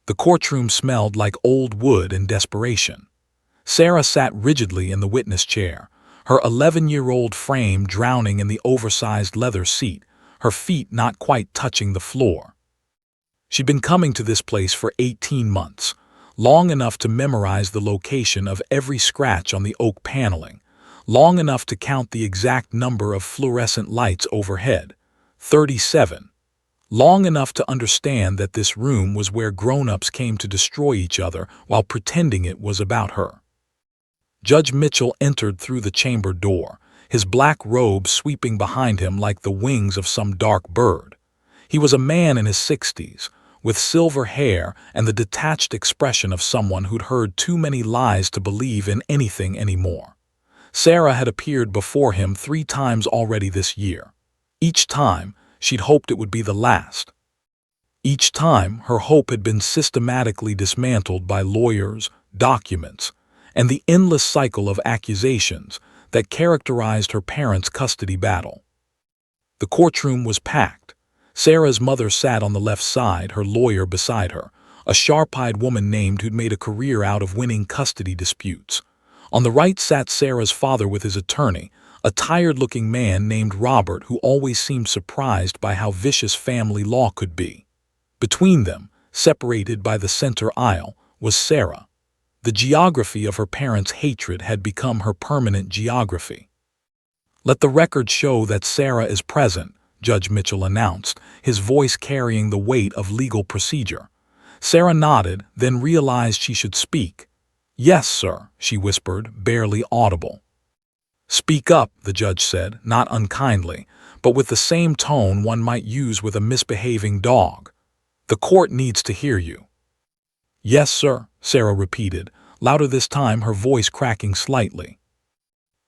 The courtroom smelled like old wood and desperation. Sarah sat rigidly in the witness chair, her 11-year-old frame drowning in the oversized leather seat, her feet not quite touching the floor. She'd been coming to this place for 18 months, long enough to memorize the location of every scratch on the oak paneling, long enough to count the exact number of fluorescent lights overhead, 37, long enough to understand that this room was where grown-ups came to destroy each other while pretending it was about her. Judge Mitchell entered through the chamber door, his black robe sweeping behind him like the wings of some dark bird. He was a man in his 60s, with silver hair and the detached expression of someone who'd heard too many lies to believe in anything anymore. Sarah had appeared before him 3 times already this year. Each time, she'd hoped it would be the last. Each time, her hope had been systematically dismantled by lawyers, documents, and the endless cycle of accusations that characterized her parents' custody battle. The courtroom was packed. Sarah's mother sat on the left side, her lawyer beside her, a sharp-eyed woman named who'd made a career out of winning custody disputes. On the right sat Sarah's father with his attorney, a tired-looking man named Robert who always seemed surprised by how vicious family law could be. Between them, separated by the center aisle, was Sarah. The geography of her parents' hatred had become her permanent geography. "Let the record show that Sarah is present," Judge Mitchell announced, his voice carrying the weight of legal procedure. Sarah nodded, then realized she should speak. "Yes, sir," she whispered, barely audible. "Speak up," the judge said, not unkindly, but with the same tone one might use with a misbehaving dog. "The court needs to hear you." "Yes, sir," Sarah repeated, louder this time, her voice cracking slightly.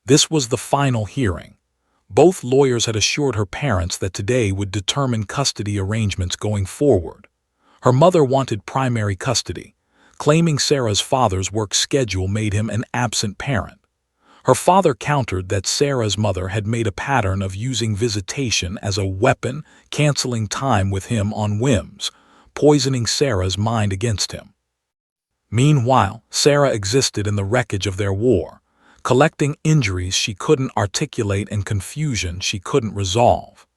This was the final hearing. Both lawyers had assured her parents that today would determine custody arrangements going forward. Her mother wanted primary custody, claiming Sarah's father's work schedule made him an absent parent. Her father countered that Sarah's mother had made a pattern of using visitation as a weapon, canceling time with him on whims, poisoning Sarah's mind against him. Meanwhile, Sarah existed in the wreckage of their war, collecting injuries she couldn't articulate and confusion she couldn't resolve.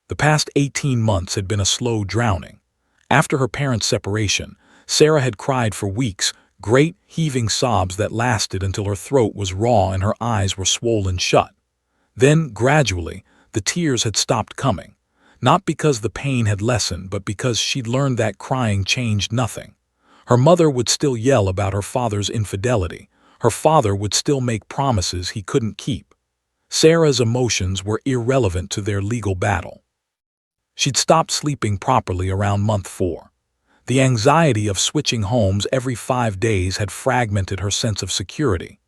The past 18 months had been a slow drowning. After her parents' separation, Sarah had cried for weeks, great, heaving sobs that lasted until her throat was raw and her eyes were swollen shut. Then, gradually, the tears had stopped coming, not because the pain had lessened, but because she'd learned that crying changed nothing. Her mother would still yell about her father's infidelity. Her father would still make promises he couldn't keep. Sarah's emotions were irrelevant to their legal battle. She'd stopped sleeping properly around month 4. The anxiety of switching homes every 5 days had fragmented her sense of security.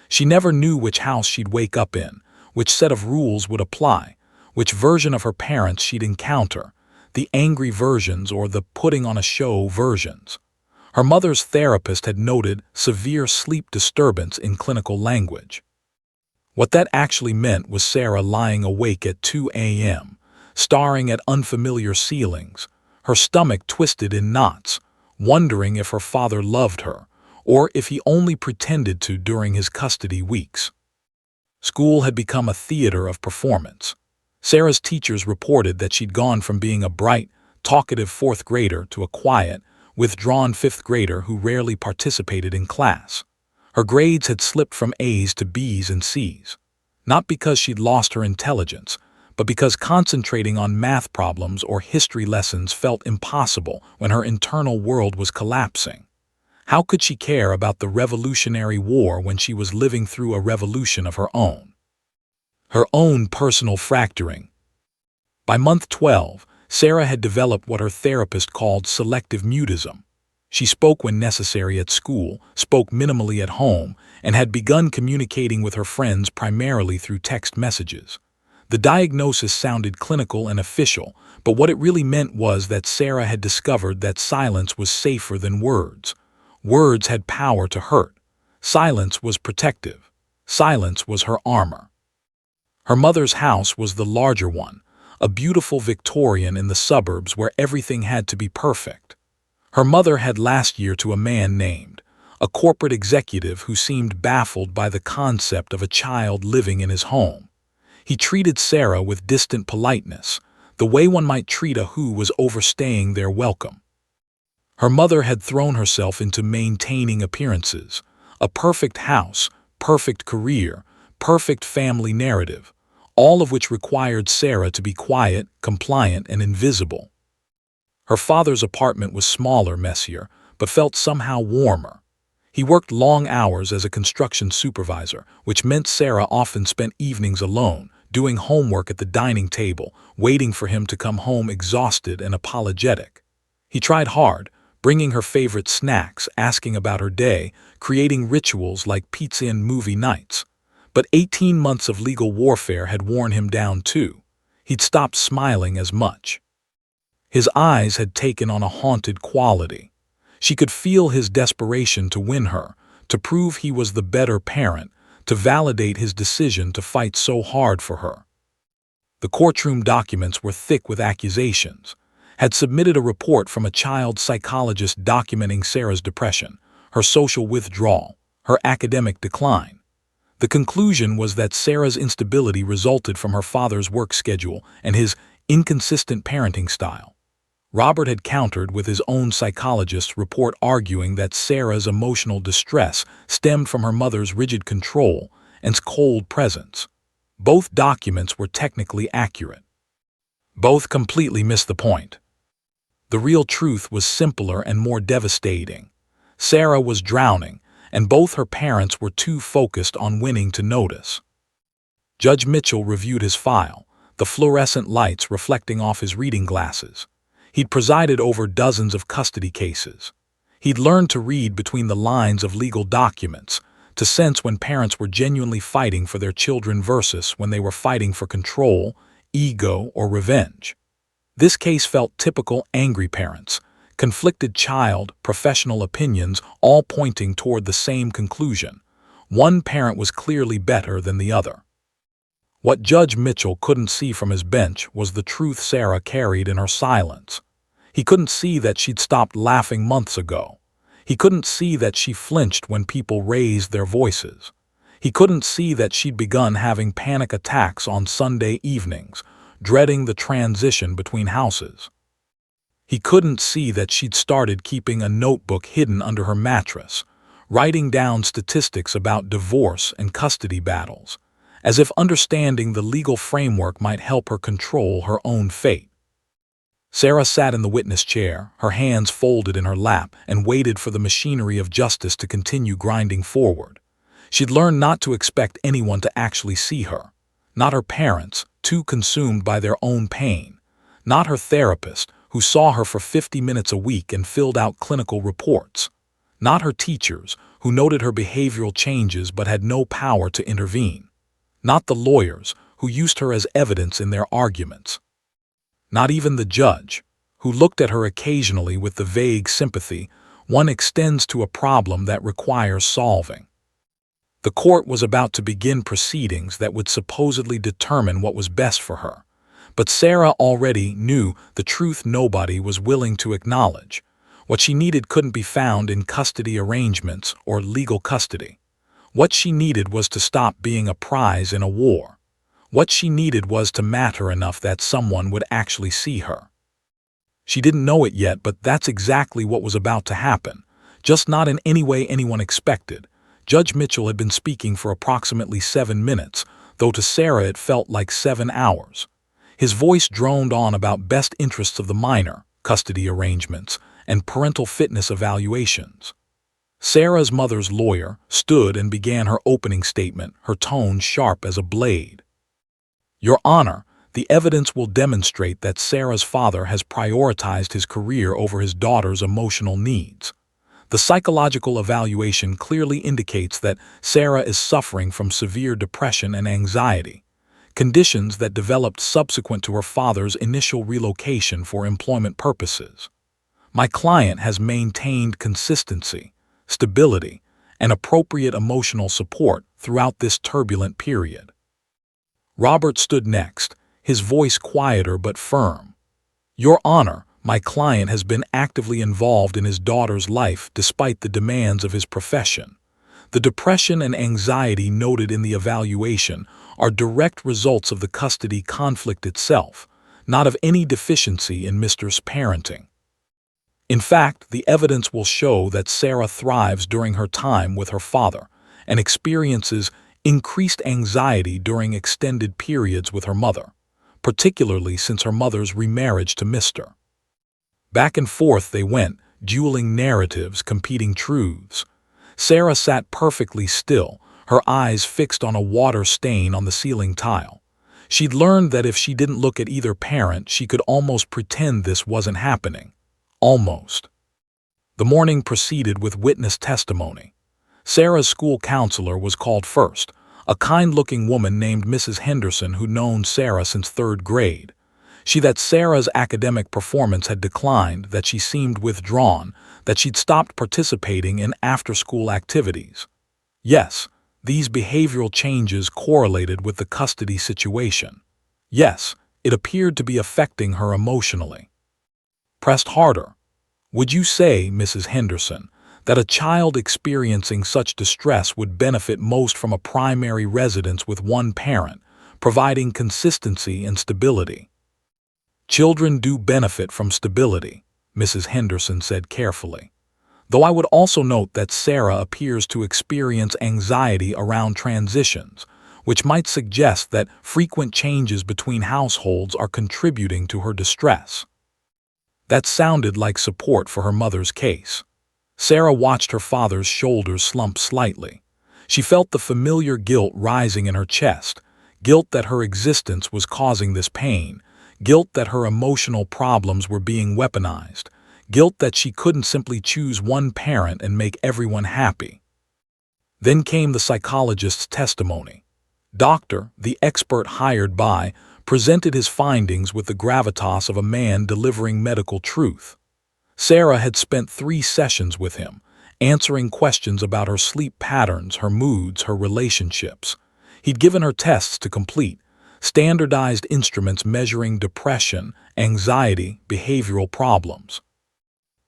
She never knew which house she'd wake up in, which set of rules would apply, which version of her parents she'd encounter, the angry versions or the putting on a show versions. Her mother's therapist had noted severe sleep disturbance in clinical language. What that actually meant was Sarah lying awake at 2 a.m., staring at unfamiliar ceilings, her stomach twisted in knots, wondering if her father loved her, or if he only pretended to during his custody weeks. School had become a theater of performance. Sarah's teachers reported that she'd gone from being a bright, talkative 4th grader to a quiet, withdrawn 5th grader who rarely participated in class. Her grades had slipped from A's to B's and C's, not because she'd lost her intelligence, but because concentrating on math problems or history lessons felt impossible when her internal world was collapsing. How could she care about the Revolutionary War when she was living through a revolution of her own? Her own personal fracturing. By month 12, Sarah had developed what her therapist called selective mutism. She spoke when necessary at school, spoke minimally at home, and had begun communicating with her friends primarily through text messages. The diagnosis sounded clinical and official, but what it really meant was that Sarah had discovered that silence was safer than words. Words had power to hurt. Silence was protective. Silence was her armor. Her mother's house was the larger one, a beautiful Victorian in the suburbs where everything had to be perfect. Her mother had last year to a man named, a corporate executive who seemed baffled by the concept of a child living in his home. He treated Sarah with distant politeness, the way one might treat a who was overstaying their welcome. Her mother had thrown herself into maintaining appearances, a perfect house, perfect career, perfect family narrative, all of which required Sarah to be quiet, compliant, and invisible. Her father's apartment was smaller, messier, but felt somehow warmer. He worked long hours as a construction supervisor, which meant Sarah often spent evenings alone, doing homework at the dining table, waiting for him to come home exhausted and apologetic. He tried hard, bringing her favorite snacks, asking about her day, creating rituals like pizza and movie nights. But 18 months of legal warfare had worn him down too. He'd stopped smiling as much. His eyes had taken on a haunted quality. She could feel his desperation to win her, to prove he was the better parent, to validate his decision to fight so hard for her. The courtroom documents were thick with accusations. Had submitted a report from a child psychologist documenting Sarah's depression, her social withdrawal, her academic decline. The conclusion was that Sarah's instability resulted from her father's work schedule and his inconsistent parenting style. Robert had countered with his own psychologist's report arguing that Sarah's emotional distress stemmed from her mother's rigid control and cold presence. Both documents were technically accurate. Both completely missed the point. The real truth was simpler and more devastating. Sarah was drowning, and both her parents were too focused on winning to notice. Judge Mitchell reviewed his file, the fluorescent lights reflecting off his reading glasses. He'd presided over dozens of custody cases. He'd learned to read between the lines of legal documents, to sense when parents were genuinely fighting for their children versus when they were fighting for control, ego, or revenge. This case felt typical angry parents, conflicted child, professional opinions, all pointing toward the same conclusion. One parent was clearly better than the other. What Judge Mitchell couldn't see from his bench was the truth Sarah carried in her silence. He couldn't see that she'd stopped laughing months ago. He couldn't see that she flinched when people raised their voices. He couldn't see that she'd begun having panic attacks on Sunday evenings, dreading the transition between houses. He couldn't see that she'd started keeping a notebook hidden under her mattress, writing down statistics about divorce and custody battles, as if understanding the legal framework might help her control her own fate. Sarah sat in the witness chair, her hands folded in her lap, and waited for the machinery of justice to continue grinding forward. She'd learned not to expect anyone to actually see her, not her parents, too consumed by their own pain, not her therapist, who saw her for 50 minutes a week and filled out clinical reports, not her teachers, who noted her behavioral changes but had no power to intervene, not the lawyers, who used her as evidence in their arguments, not even the judge, who looked at her occasionally with the vague sympathy one extends to a problem that requires solving. The court was about to begin proceedings that would supposedly determine what was best for her, but Sarah already knew the truth nobody was willing to acknowledge. What she needed couldn't be found in custody arrangements or legal custody. What she needed was to stop being a prize in a war. What she needed was to matter enough that someone would actually see her. She didn't know it yet, but that's exactly what was about to happen, just not in any way anyone expected. Judge Mitchell had been speaking for approximately 7 minutes, though to Sarah it felt like 7 hours. His voice droned on about best interests of the minor, custody arrangements, and parental fitness evaluations. Sarah's mother's lawyer stood and began her opening statement, her tone sharp as a blade. "Your Honor, the evidence will demonstrate that Sarah's father has prioritized his career over his daughter's emotional needs. The psychological evaluation clearly indicates that Sarah is suffering from severe depression and anxiety, conditions that developed subsequent to her father's initial relocation for employment purposes. My client has maintained consistency, stability, and appropriate emotional support throughout this turbulent period." Robert stood next, his voice quieter but firm. "Your Honor, my client has been actively involved in his daughter's life despite the demands of his profession. The depression and anxiety noted in the evaluation are direct results of the custody conflict itself, not of any deficiency in Mr.'s parenting. In fact, the evidence will show that Sarah thrives during her time with her father and experiences increased anxiety during extended periods with her mother, particularly since her mother's remarriage to Mr. Back and forth they went, dueling narratives, competing truths. Sarah sat perfectly still, her eyes fixed on a water stain on the ceiling tile. She'd learned that if she didn't look at either parent, she could almost pretend this wasn't happening. Almost. The morning proceeded with witness testimony. Sarah's school counselor was called first, a kind-looking woman named Mrs. Henderson who'd known Sarah since third grade. That Sarah's academic performance had declined, that she seemed withdrawn, that she'd stopped participating in after-school activities. Yes, these behavioral changes correlated with the custody situation. Yes, it appeared to be affecting her emotionally. Pressed harder. Would you say, Mrs. Henderson, that a child experiencing such distress would benefit most from a primary residence with one parent, providing consistency and stability? Children do benefit from stability, Mrs. Henderson said carefully. Though I would also note that Sarah appears to experience anxiety around transitions, which might suggest that frequent changes between households are contributing to her distress. That sounded like support for her mother's case. Sarah watched her father's shoulders slump slightly. She felt the familiar guilt rising in her chest, guilt that her existence was causing this pain, guilt that her emotional problems were being weaponized, guilt that she couldn't simply choose one parent and make everyone happy. Then came the psychologist's testimony. Doctor, the expert hired by, presented his findings with the gravitas of a man delivering medical truth. Sarah had spent 3 sessions with him, answering questions about her sleep patterns, her moods, her relationships. He'd given her tests to complete, standardized instruments measuring depression, anxiety, behavioral problems.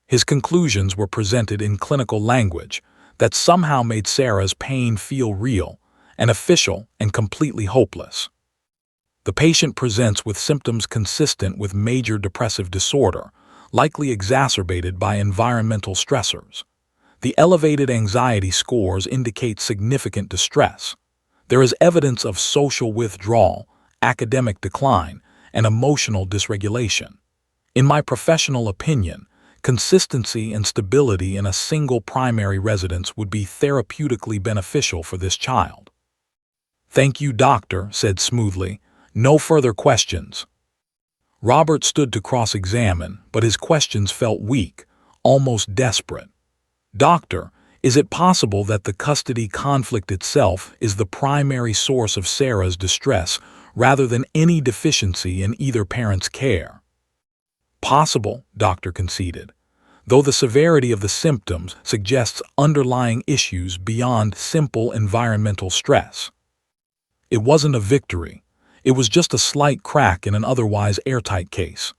His conclusions were presented in clinical language that somehow made Sarah's pain feel real and official and completely hopeless. The patient presents with symptoms consistent with major depressive disorder, likely exacerbated by environmental stressors. The elevated anxiety scores indicate significant distress. There is evidence of social withdrawal, academic decline, and emotional dysregulation. In my professional opinion, consistency and stability in a single primary residence would be therapeutically beneficial for this child. Thank you, doctor, said smoothly. No further questions. Robert stood to cross-examine, but his questions felt weak, almost desperate. Doctor, is it possible that the custody conflict itself is the primary source of Sarah's distress rather than any deficiency in either parent's care? Possible, doctor conceded, though the severity of the symptoms suggests underlying issues beyond simple environmental stress. It wasn't a victory. It was just a slight crack in an otherwise airtight case.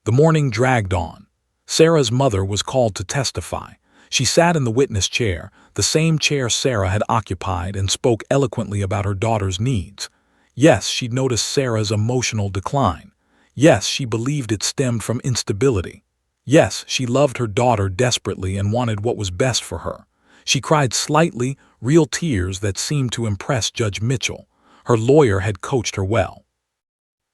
The morning dragged on. Sarah's mother was called to testify. She sat in the witness chair, the same chair Sarah had occupied, and spoke eloquently about her daughter's needs. Yes, she'd noticed Sarah's emotional decline. Yes, she believed it stemmed from instability. Yes, she loved her daughter desperately and wanted what was best for her. She cried slightly, real tears that seemed to impress Judge Mitchell. Her lawyer had coached her well.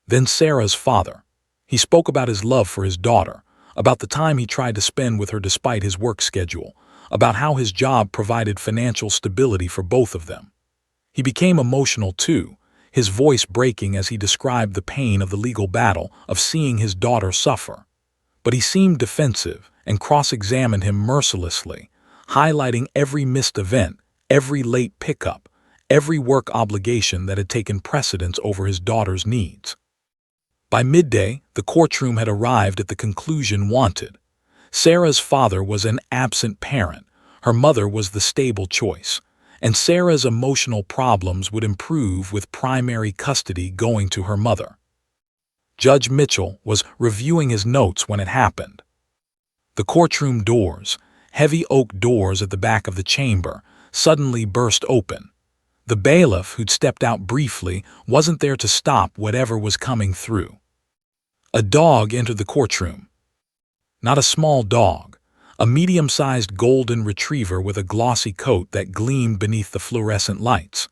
Then Sarah's father. He spoke about his love for his daughter, about the time he tried to spend with her despite his work schedule, about how his job provided financial stability for both of them. He became emotional too, his voice breaking as he described the pain of the legal battle, of seeing his daughter suffer. But he seemed defensive and cross-examined him mercilessly, highlighting every missed event, every late pickup, every work obligation that had taken precedence over his daughter's needs. By midday, the courtroom had arrived at the conclusion wanted. Sarah's father was an absent parent, her mother was the stable choice, and Sarah's emotional problems would improve with primary custody going to her mother. Judge Mitchell was reviewing his notes when it happened. The courtroom doors, heavy oak doors at the back of the chamber, suddenly burst open. The bailiff, who'd stepped out briefly, wasn't there to stop whatever was coming through. A dog entered the courtroom. Not a small dog, a medium-sized golden retriever with a glossy coat that gleamed beneath the fluorescent lights.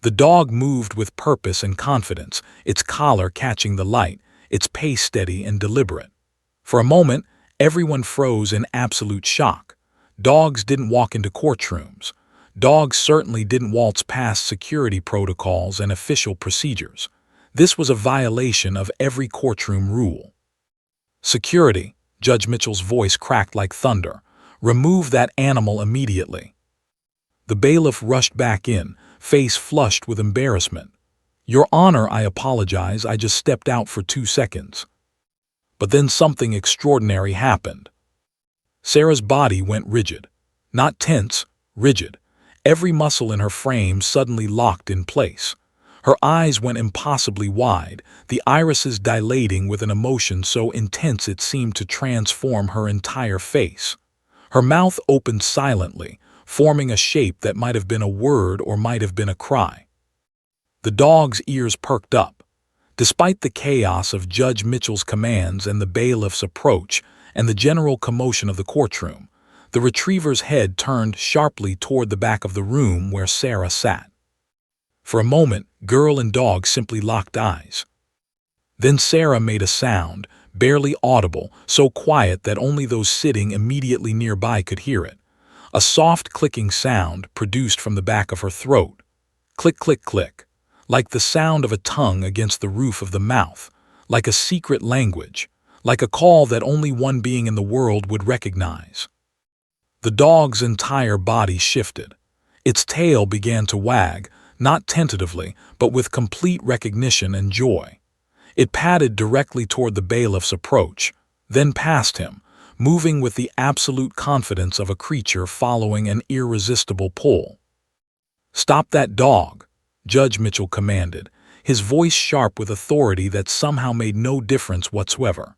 The dog moved with purpose and confidence, its collar catching the light, its pace steady and deliberate. For a moment, everyone froze in absolute shock. Dogs didn't walk into courtrooms. Dogs certainly didn't waltz past security protocols and official procedures. This was a violation of every courtroom rule. "Security," Judge Mitchell's voice cracked like thunder. "Remove that animal immediately." The bailiff rushed back in, face flushed with embarrassment. "Your Honor, I apologize, I just stepped out for 2 seconds." But then something extraordinary happened. Sarah's body went rigid. Not tense, rigid. Every muscle in her frame suddenly locked in place. Her eyes went impossibly wide, the irises dilating with an emotion so intense it seemed to transform her entire face. Her mouth opened silently, forming a shape that might have been a word or might have been a cry. The dog's ears perked up. Despite the chaos of Judge Mitchell's commands and the bailiff's approach and the general commotion of the courtroom, the retriever's head turned sharply toward the back of the room where Sarah sat. For a moment, girl and dog simply locked eyes. Then Sarah made a sound, barely audible, so quiet that only those sitting immediately nearby could hear it. A soft clicking sound produced from the back of her throat. Click, click, click. Like the sound of a tongue against the roof of the mouth, like a secret language, like a call that only one being in the world would recognize. The dog's entire body shifted. Its tail began to wag, not tentatively, but with complete recognition and joy. It padded directly toward the bailiff's approach, then past him, moving with the absolute confidence of a creature following an irresistible pull. "Stop that dog," Judge Mitchell commanded, his voice sharp with authority that somehow made no difference whatsoever.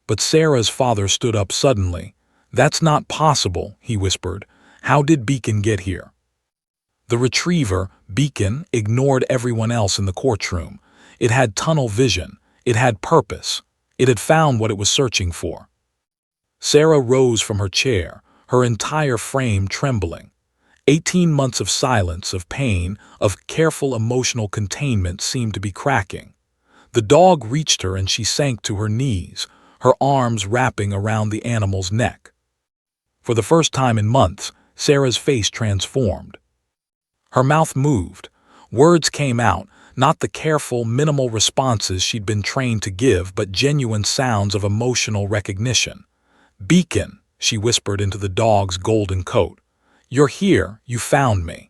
But Sarah's father stood up suddenly. "That's not possible," he whispered. "How did Beacon get here?" The retriever, Beacon, ignored everyone else in the courtroom. It had tunnel vision. It had purpose. It had found what it was searching for. Sarah rose from her chair, her entire frame trembling. 18 months of silence, of pain, of careful emotional containment seemed to be cracking. The dog reached her and she sank to her knees, her arms wrapping around the animal's neck. For the first time in months, Sarah's face transformed. Her mouth moved. Words came out, not the careful, minimal responses she'd been trained to give, but genuine sounds of emotional recognition. "Beacon," she whispered into the dog's golden coat. "You're here, you found me."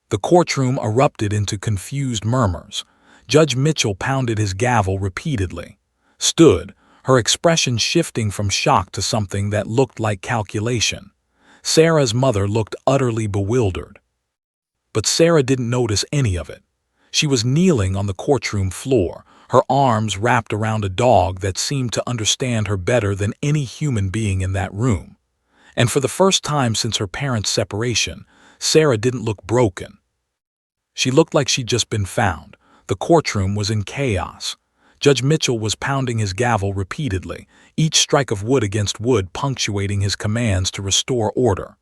The courtroom erupted into confused murmurs. Judge Mitchell pounded his gavel repeatedly. Stood, her expression shifting from shock to something that looked like calculation. Sarah's mother looked utterly bewildered. But Sarah didn't notice any of it. She was kneeling on the courtroom floor, her arms wrapped around a dog that seemed to understand her better than any human being in that room. And for the first time since her parents' separation, Sarah didn't look broken. She looked like she'd just been found. The courtroom was in chaos. Judge Mitchell was pounding his gavel repeatedly, each strike of wood against wood punctuating his commands to restore order.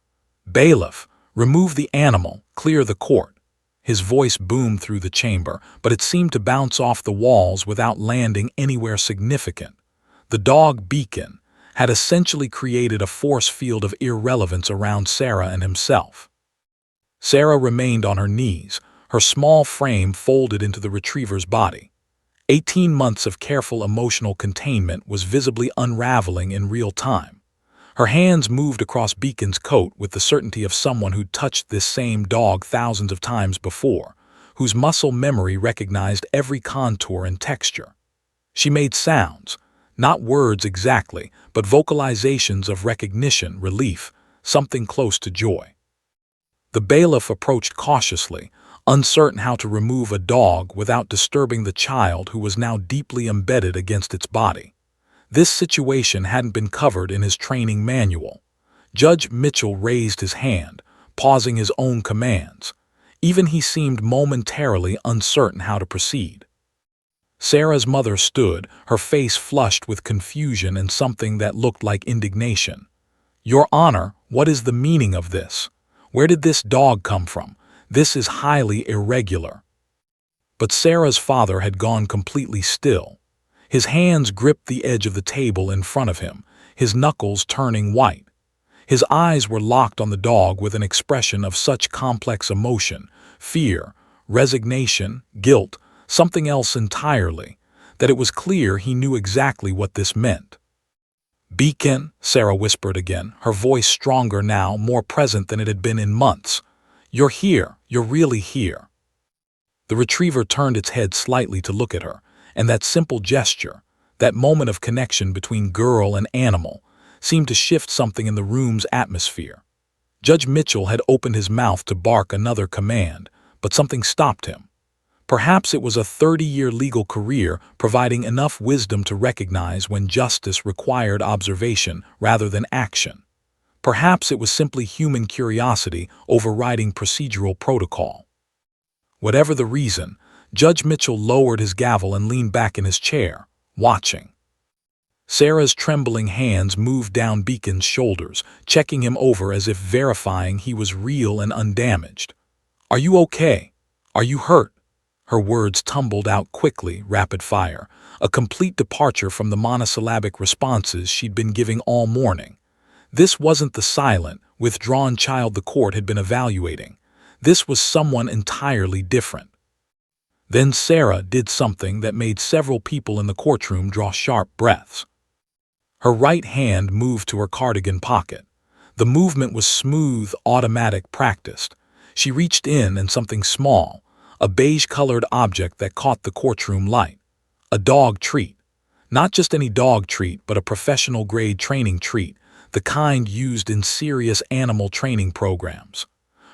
"Bailiff, remove the animal, clear the court." His voice boomed through the chamber, but it seemed to bounce off the walls without landing anywhere significant. The dog Beacon had essentially created a force field of irrelevance around Sarah and himself. Sarah remained on her knees, her small frame folded into the retriever's body. 18 months of careful emotional containment was visibly unraveling in real time. Her hands moved across Beacon's coat with the certainty of someone who'd touched this same dog thousands of times before, whose muscle memory recognized every contour and texture. She made sounds, not words exactly, but vocalizations of recognition, relief, something close to joy. The bailiff approached cautiously, uncertain how to remove a dog without disturbing the child who was now deeply embedded against its body. This situation hadn't been covered in his training manual. Judge Mitchell raised his hand, pausing his own commands. Even he seemed momentarily uncertain how to proceed. Sarah's mother stood, her face flushed with confusion and something that looked like indignation. "Your Honor, what is the meaning of this? Where did this dog come from? This is highly irregular." But Sarah's father had gone completely still. His hands gripped the edge of the table in front of him, his knuckles turning white. His eyes were locked on the dog with an expression of such complex emotion, fear, resignation, guilt, something else entirely, that it was clear he knew exactly what this meant. "Beacon," Sarah whispered again, her voice stronger now, more present than it had been in months. "You're here. You're really here." The retriever turned its head slightly to look at her, and that simple gesture, that moment of connection between girl and animal, seemed to shift something in the room's atmosphere. Judge Mitchell had opened his mouth to bark another command, but something stopped him. Perhaps it was a 30-year legal career providing enough wisdom to recognize when justice required observation rather than action. Perhaps it was simply human curiosity overriding procedural protocol. Whatever the reason, Judge Mitchell lowered his gavel and leaned back in his chair, watching. Sarah's trembling hands moved down Beacon's shoulders, checking him over as if verifying he was real and undamaged. "Are you okay? Are you hurt?" Her words tumbled out quickly, rapid fire, a complete departure from the monosyllabic responses she'd been giving all morning. This wasn't the silent, withdrawn child the court had been evaluating. This was someone entirely different. Then Sarah did something that made several people in the courtroom draw sharp breaths. Her right hand moved to her cardigan pocket. The movement was smooth, automatic, practiced. She reached in and something small, a beige-colored object that caught the courtroom light. A dog treat. Not just any dog treat, but a professional-grade training treat, the kind used in serious animal training programs.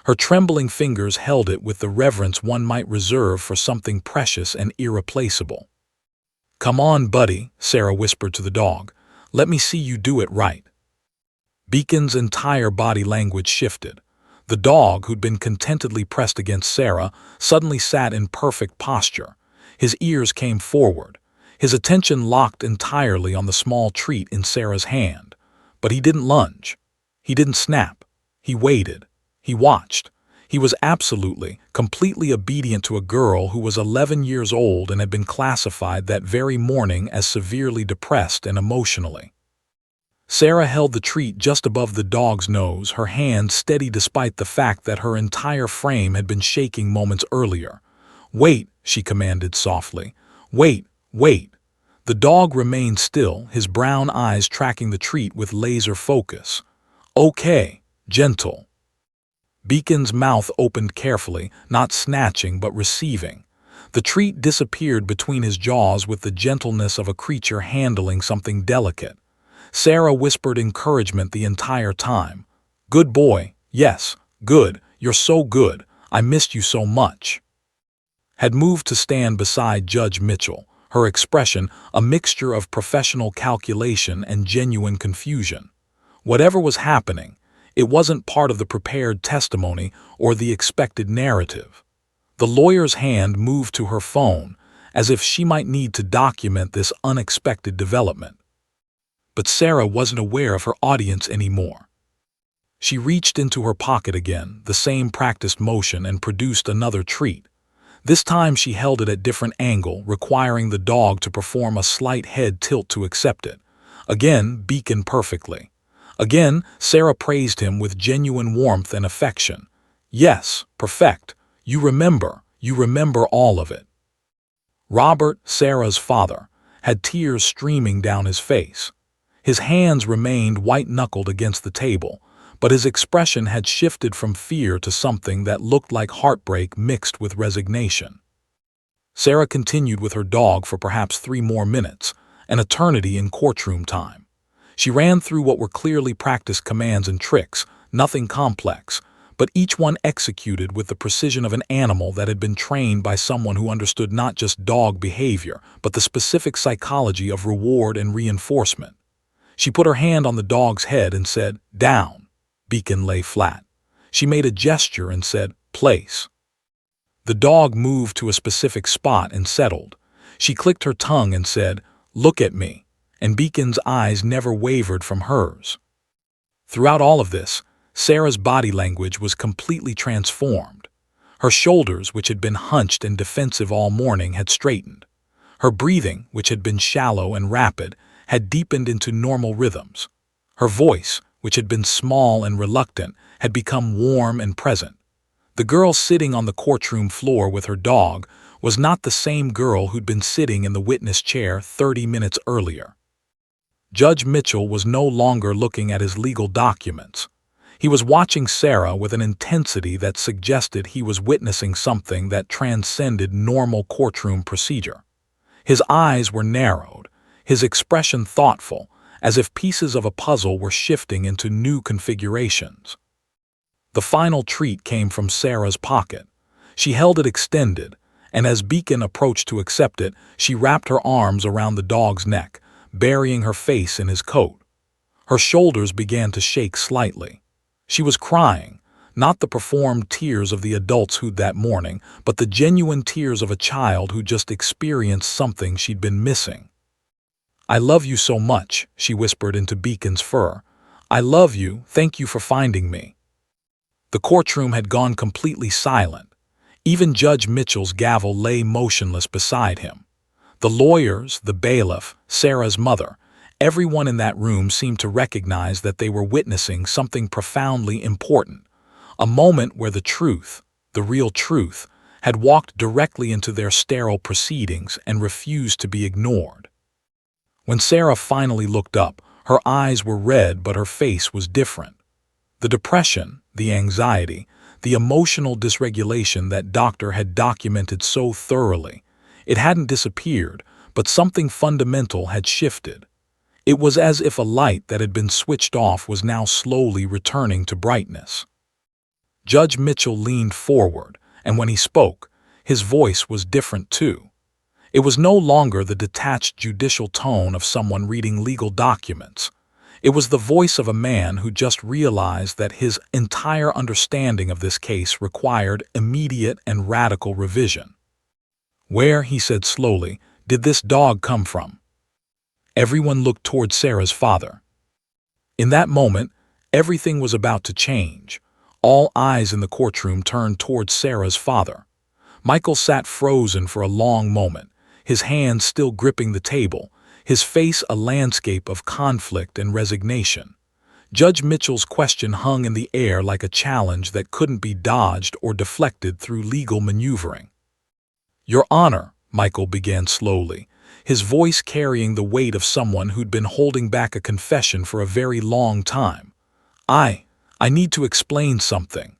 Her trembling fingers held it with the reverence one might reserve for something precious and irreplaceable. "Come on, buddy," Sarah whispered to the dog. "Let me see you do it right." Beacon's entire body language shifted. The dog, who'd been contentedly pressed against Sarah, suddenly sat in perfect posture. His ears came forward, his attention locked entirely on the small treat in Sarah's hand. But he didn't lunge. He didn't snap. He waited. He watched. He was absolutely, completely obedient to a girl who was 11 years old and had been classified that very morning as severely depressed and emotionally. Sarah held the treat just above the dog's nose, her hand steady despite the fact that her entire frame had been shaking moments earlier. "Wait," she commanded softly. "Wait, wait." The dog remained still, his brown eyes tracking the treat with laser focus. "Okay, gentle." Beacon's mouth opened carefully, not snatching but receiving. The treat disappeared between his jaws with the gentleness of a creature handling something delicate. Sarah whispered encouragement the entire time. "Good boy, yes, good, you're so good, I missed you so much." Had moved to stand beside Judge Mitchell, her expression a mixture of professional calculation and genuine confusion. Whatever was happening, it wasn't part of the prepared testimony or the expected narrative. The lawyer's hand moved to her phone, as if she might need to document this unexpected development. But Sarah wasn't aware of her audience anymore. She reached into her pocket again, the same practiced motion, and produced another treat. This time she held it at a different angle, requiring the dog to perform a slight head tilt to accept it. Again, Beacon perfectly. Again, Sarah praised him with genuine warmth and affection. "Yes, perfect. You remember all of it." Robert, Sarah's father, had tears streaming down his face. His hands remained white-knuckled against the table, but his expression had shifted from fear to something that looked like heartbreak mixed with resignation. Sarah continued with her dog for perhaps 3 more minutes, an eternity in courtroom time. She ran through what were clearly practiced commands and tricks, nothing complex, but each one executed with the precision of an animal that had been trained by someone who understood not just dog behavior, but the specific psychology of reward and reinforcement. She put her hand on the dog's head and said, "Down." Beacon lay flat. She made a gesture and said, "Place." The dog moved to a specific spot and settled. She clicked her tongue and said, "Look at me," and Beacon's eyes never wavered from hers. Throughout all of this, Sarah's body language was completely transformed. Her shoulders, which had been hunched and defensive all morning, had straightened. Her breathing, which had been shallow and rapid, had deepened into normal rhythms. Her voice, which had been small and reluctant, had become warm and present. The girl sitting on the courtroom floor with her dog was not the same girl who'd been sitting in the witness chair 30 minutes earlier. Judge Mitchell was no longer looking at his legal documents. He was watching Sarah with an intensity that suggested he was witnessing something that transcended normal courtroom procedure. His eyes were narrowed, his expression thoughtful, as if pieces of a puzzle were shifting into new configurations. The final treat came from Sarah's pocket. She held it extended, and as Beacon approached to accept it, she wrapped her arms around the dog's neck, burying her face in his coat. Her shoulders began to shake slightly. She was crying, not the performed tears of the adults who'd that morning, but the genuine tears of a child who just experienced something she'd been missing. "I love you so much," she whispered into Beacon's fur. "I love you, thank you for finding me." The courtroom had gone completely silent. Even Judge Mitchell's gavel lay motionless beside him. The lawyers, the bailiff, Sarah's mother, everyone in that room seemed to recognize that they were witnessing something profoundly important, a moment where the truth, the real truth, had walked directly into their sterile proceedings and refused to be ignored. When Sarah finally looked up, her eyes were red, but her face was different. The depression, the anxiety, the emotional dysregulation that doctor had documented so thoroughly, it hadn't disappeared, but something fundamental had shifted. It was as if a light that had been switched off was now slowly returning to brightness. Judge Mitchell leaned forward, and when he spoke, his voice was different too. It was no longer the detached judicial tone of someone reading legal documents. It was the voice of a man who just realized that his entire understanding of this case required immediate and radical revision. "Where," he said slowly, "did this dog come from?" Everyone looked toward Sarah's father. In that moment, everything was about to change. All eyes in the courtroom turned toward Sarah's father. Michael sat frozen for a long moment, his hands still gripping the table, his face a landscape of conflict and resignation. Judge Mitchell's question hung in the air like a challenge that couldn't be dodged or deflected through legal maneuvering. "Your Honor," Michael began slowly, his voice carrying the weight of someone who'd been holding back a confession for a very long time. I need to explain something."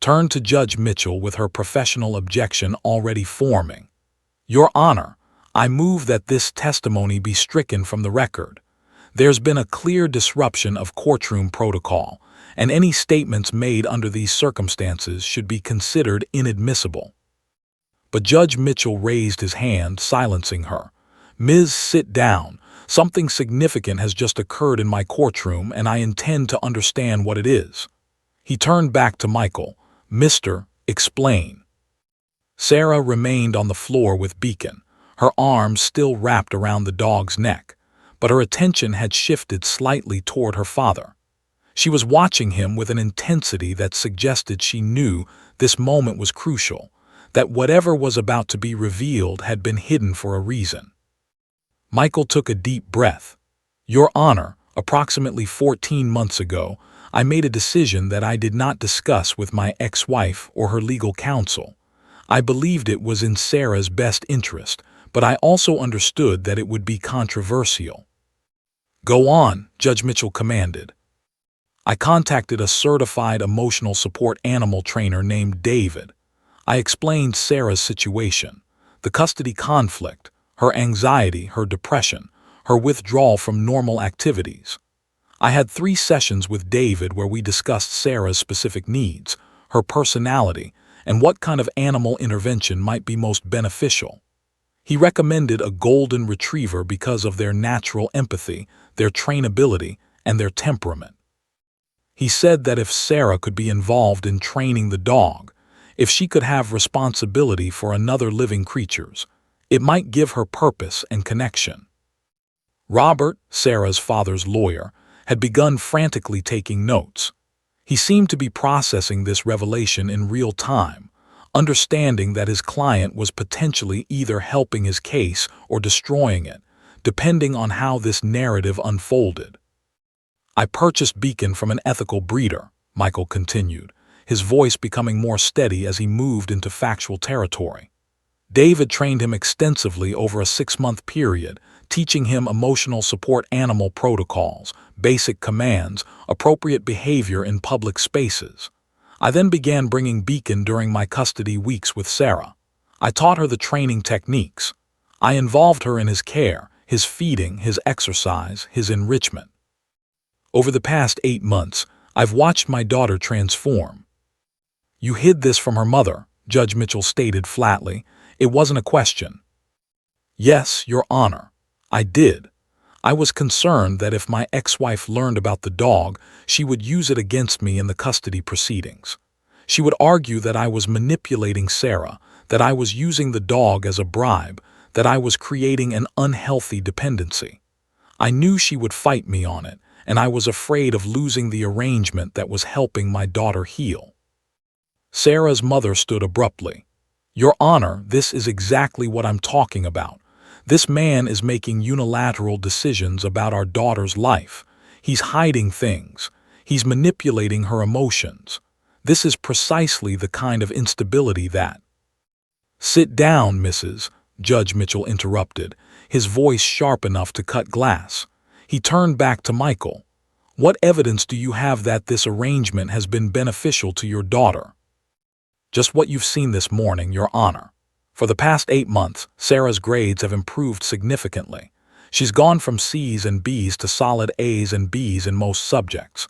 Turned to Judge Mitchell with her professional objection already forming. "Your Honor, I move that this testimony be stricken from the record. There's been a clear disruption of courtroom protocol, and any statements made under these circumstances should be considered inadmissible." But Judge Mitchell raised his hand, silencing her. "Ms., sit down. Something significant has just occurred in my courtroom, and I intend to understand what it is." He turned back to Michael. "Mr., explain." Sarah remained on the floor with Beacon, her arms still wrapped around the dog's neck, but her attention had shifted slightly toward her father. She was watching him with an intensity that suggested she knew this moment was crucial, that whatever was about to be revealed had been hidden for a reason. Michael took a deep breath. "Your Honor, approximately 14 months ago, I made a decision that I did not discuss with my ex-wife or her legal counsel. I believed it was in Sarah's best interest, but I also understood that it would be controversial." "Go on," Judge Mitchell commanded. "I contacted a certified emotional support animal trainer named David. I explained Sarah's situation, the custody conflict, her anxiety, her depression, her withdrawal from normal activities. I had 3 sessions with David where we discussed Sarah's specific needs, her personality, and what kind of animal intervention might be most beneficial. He recommended a golden retriever because of their natural empathy, their trainability, and their temperament. He said that if Sarah could be involved in training the dog, if she could have responsibility for another living creatures, it might give her purpose and connection. Robert, Sarah's father's lawyer, had begun frantically taking notes. He seemed to be processing this revelation in real time, understanding that his client was potentially either helping his case or destroying it, depending on how this narrative unfolded. I purchased Beacon from an ethical breeder, Michael continued, his voice becoming more steady as he moved into factual territory. David trained him extensively over a 6-month period, teaching him emotional support animal protocols, basic commands, appropriate behavior in public spaces. I then began bringing Beacon during my custody weeks with Sarah. I taught her the training techniques. I involved her in his care, his feeding, his exercise, his enrichment. Over the past 8 months, I've watched my daughter transform. You hid this from her mother, Judge Mitchell stated flatly. It wasn't a question. Yes, Your Honor, I did. I was concerned that if my ex-wife learned about the dog, she would use it against me in the custody proceedings. She would argue that I was manipulating Sarah, that I was using the dog as a bribe, that I was creating an unhealthy dependency. I knew she would fight me on it, and I was afraid of losing the arrangement that was helping my daughter heal. Sarah's mother stood abruptly. Your Honor, this is exactly what I'm talking about. This man is making unilateral decisions about our daughter's life. He's hiding things. He's manipulating her emotions. This is precisely the kind of instability that— Sit down, Mrs. Judge Mitchell interrupted, his voice sharp enough to cut glass. He turned back to Michael. What evidence do you have that this arrangement has been beneficial to your daughter? Just what you've seen this morning, Your Honor. For the past 8 months, Sarah's grades have improved significantly. She's gone from C's and B's to solid A's and B's in most subjects.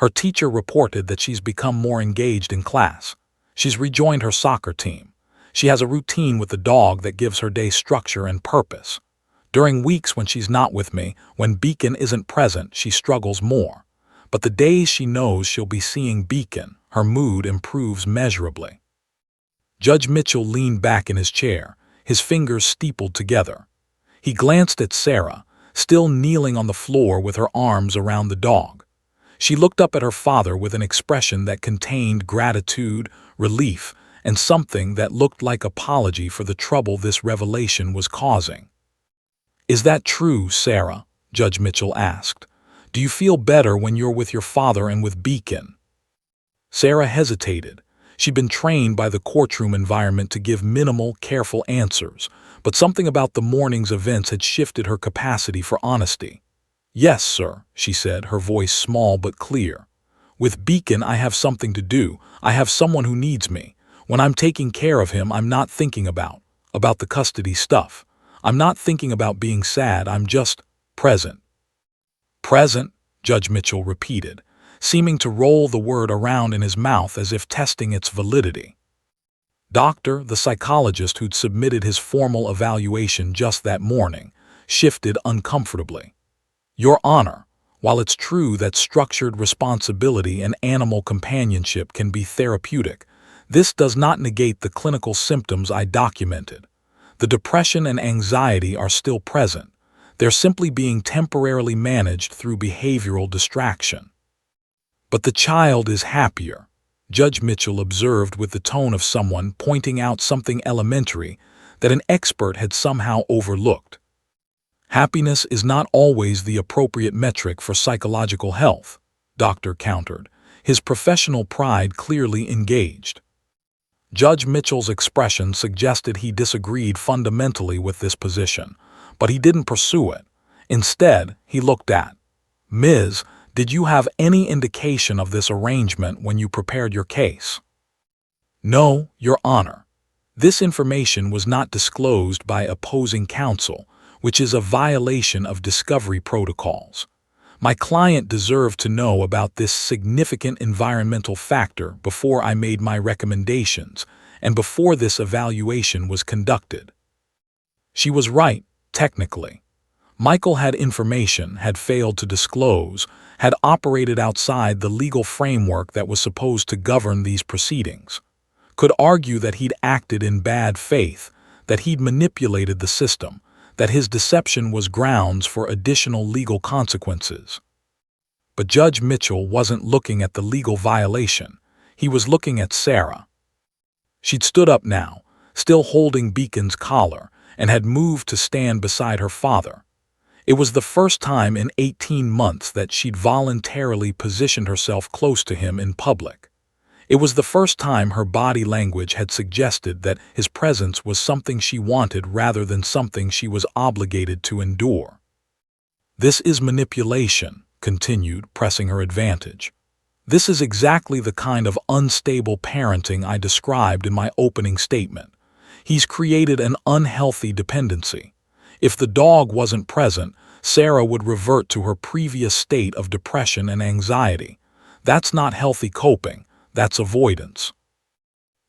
Her teacher reported that she's become more engaged in class. She's rejoined her soccer team. She has a routine with the dog that gives her day structure and purpose. During weeks when she's not with me, when Beacon isn't present, she struggles more. But the days she knows she'll be seeing Beacon, her mood improves measurably. Judge Mitchell leaned back in his chair, his fingers steepled together. He glanced at Sarah, still kneeling on the floor with her arms around the dog. She looked up at her father with an expression that contained gratitude, relief, and something that looked like apology for the trouble this revelation was causing. Is that true, Sarah? Judge Mitchell asked. Do you feel better when you're with your father and with Beacon? Sarah hesitated. She'd been trained by the courtroom environment to give minimal, careful answers, but something about the morning's events had shifted her capacity for honesty. Yes, sir, she said, her voice small but clear. With Beacon, I have something to do. I have someone who needs me. When I'm taking care of him, I'm not thinking about the custody stuff. I'm not thinking about being sad. I'm just present. Present, Judge Mitchell repeated, seeming to roll the word around in his mouth as if testing its validity. Doctor, the psychologist who'd submitted his formal evaluation just that morning, shifted uncomfortably. Your Honor, while it's true that structured responsibility and animal companionship can be therapeutic, this does not negate the clinical symptoms I documented. The depression and anxiety are still present. They're simply being temporarily managed through behavioral distraction. But the child is happier, Judge Mitchell observed with the tone of someone pointing out something elementary that an expert had somehow overlooked. Happiness is not always the appropriate metric for psychological health, Doctor countered, his professional pride clearly engaged. Judge Mitchell's expression suggested he disagreed fundamentally with this position, but he didn't pursue it. Instead, he looked at Ms. Did you have any indication of this arrangement when you prepared your case? No, Your Honor. This information was not disclosed by opposing counsel, which is a violation of discovery protocols. My client deserved to know about this significant environmental factor before I made my recommendations and before this evaluation was conducted. She was right, technically. Michael had information, had failed to disclose, had operated outside the legal framework that was supposed to govern these proceedings. Could argue that he'd acted in bad faith, that he'd manipulated the system, that his deception was grounds for additional legal consequences. But Judge Mitchell wasn't looking at the legal violation. He was looking at Sarah. She'd stood up now, still holding Beacon's collar, and had moved to stand beside her father. It was the first time in 18 months that she'd voluntarily positioned herself close to him in public. It was the first time her body language had suggested that his presence was something she wanted rather than something she was obligated to endure. "This is manipulation," continued, pressing her advantage. "This is exactly the kind of unstable parenting I described in my opening statement. He's created an unhealthy dependency. If the dog wasn't present, Sarah would revert to her previous state of depression and anxiety. That's not healthy coping. That's avoidance."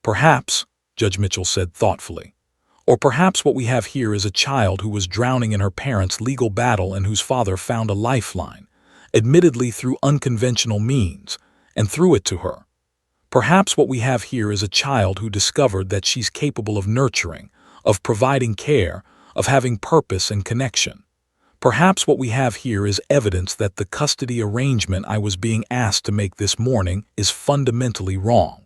"Perhaps," Judge Mitchell said thoughtfully, "or perhaps what we have here is a child who was drowning in her parents' legal battle and whose father found a lifeline, admittedly through unconventional means, and threw it to her. Perhaps what we have here is a child who discovered that she's capable of nurturing, of providing care, of having purpose and connection. Perhaps what we have here is evidence that the custody arrangement I was being asked to make this morning is fundamentally wrong."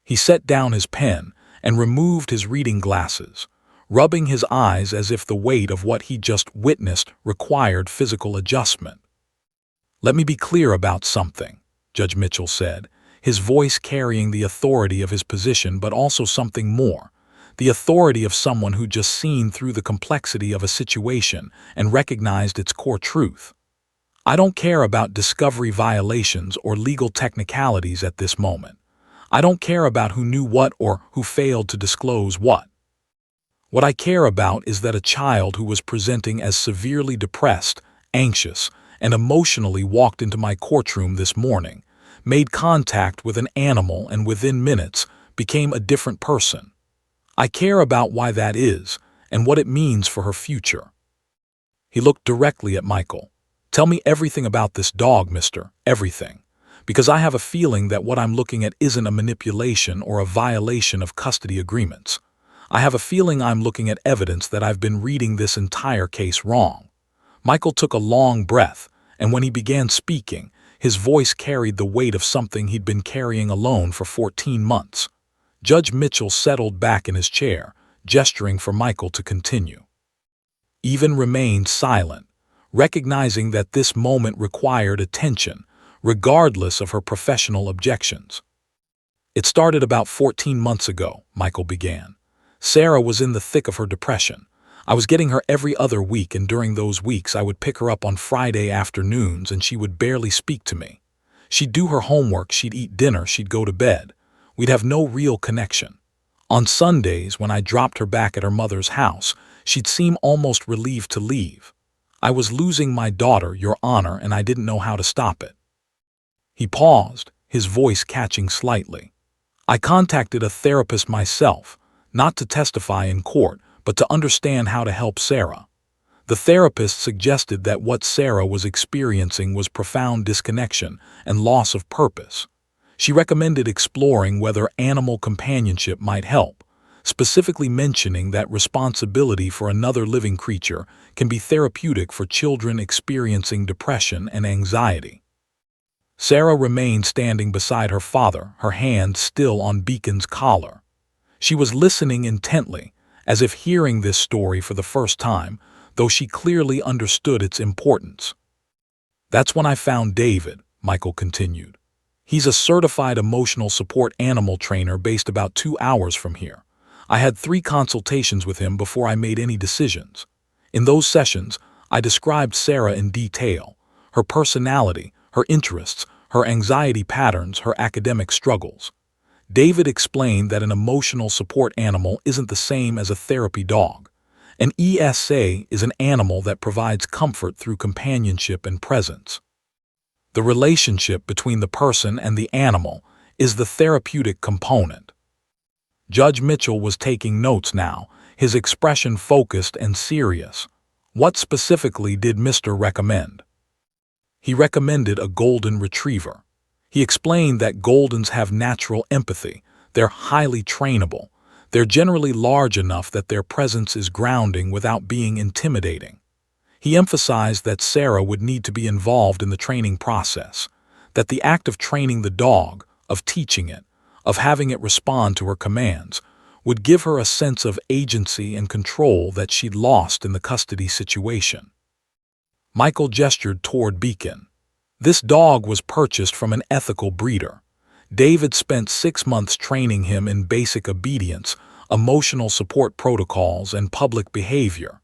He set down his pen and removed his reading glasses, rubbing his eyes as if the weight of what he just witnessed required physical adjustment. "Let me be clear about something," Judge Mitchell said, his voice carrying the authority of his position but also something more. The authority of someone who'd just seen through the complexity of a situation and recognized its core truth. "I don't care about discovery violations or legal technicalities at this moment. I don't care about who knew what or who failed to disclose what. What I care about is that a child who was presenting as severely depressed, anxious, and emotionally walked into my courtroom this morning, made contact with an animal and within minutes became a different person. I care about why that is and what it means for her future." He looked directly at Michael. "Tell me everything about this dog, mister, everything. Because I have a feeling that what I'm looking at isn't a manipulation or a violation of custody agreements. I have a feeling I'm looking at evidence that I've been reading this entire case wrong." Michael took a long breath, and when he began speaking, his voice carried the weight of something he'd been carrying alone for 14 months. Judge Mitchell settled back in his chair, gesturing for Michael to continue. Even remained silent, recognizing that this moment required attention, regardless of her professional objections. "It started about 14 months ago," Michael began. "Sarah was in the thick of her depression. I was getting her every other week, and during those weeks I would pick her up on Friday afternoons and she would barely speak to me. She'd do her homework, she'd eat dinner, she'd go to bed. We'd have no real connection. On Sundays, when I dropped her back at her mother's house, she'd seem almost relieved to leave. I was losing my daughter, Your Honor, and I didn't know how to stop it." He paused, his voice catching slightly. "I contacted a therapist myself, not to testify in court, but to understand how to help Sarah. The therapist suggested that what Sarah was experiencing was profound disconnection and loss of purpose. She recommended exploring whether animal companionship might help, specifically mentioning that responsibility for another living creature can be therapeutic for children experiencing depression and anxiety." Sarah remained standing beside her father, her hand still on Beacon's collar. She was listening intently, as if hearing this story for the first time, though she clearly understood its importance. "That's when I found David," Michael continued. "He's a certified emotional support animal trainer based about 2 hours from here. I had 3 consultations with him before I made any decisions. In those sessions, I described Sarah in detail, her personality, her interests, her anxiety patterns, her academic struggles. David explained that an emotional support animal isn't the same as a therapy dog. An ESA is an animal that provides comfort through companionship and presence. The relationship between the person and the animal is the therapeutic component. Judge Mitchell was taking notes now, his expression focused and serious. What specifically did Mr. recommend? He recommended a golden retriever. He explained that Goldens have natural empathy. They're highly trainable. They're generally large enough that their presence is grounding without being intimidating. He emphasized that Sarah would need to be involved in the training process, that the act of training the dog, of teaching it, of having it respond to her commands, would give her a sense of agency and control that she'd lost in the custody situation. Michael gestured toward Beacon. This dog was purchased from an ethical breeder. David spent 6 months training him in basic obedience, emotional support protocols, and public behavior.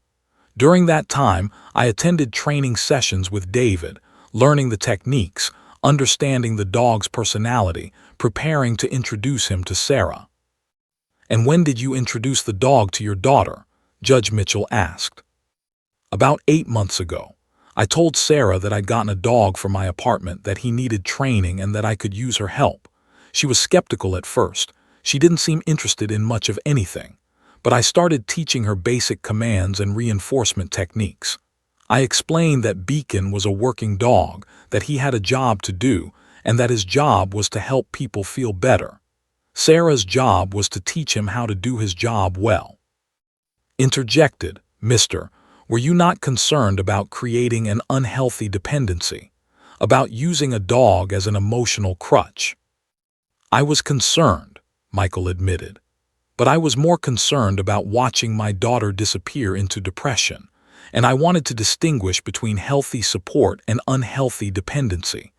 During that time, I attended training sessions with David, learning the techniques, understanding the dog's personality, preparing to introduce him to Sarah. And when did you introduce the dog to your daughter? Judge Mitchell asked. About 8 months ago. I told Sarah that I'd gotten a dog for my apartment, that he needed training and that I could use her help. She was skeptical at first. She didn't seem interested in much of anything. But I started teaching her basic commands and reinforcement techniques. I explained that Beacon was a working dog, that he had a job to do, and that his job was to help people feel better. Sarah's job was to teach him how to do his job well. Interjected, Mr. Were you not concerned about creating an unhealthy dependency, about using a dog as an emotional crutch? I was concerned, Michael admitted. But I was more concerned about watching my daughter disappear into depression, and I wanted to distinguish between healthy support and unhealthy dependency.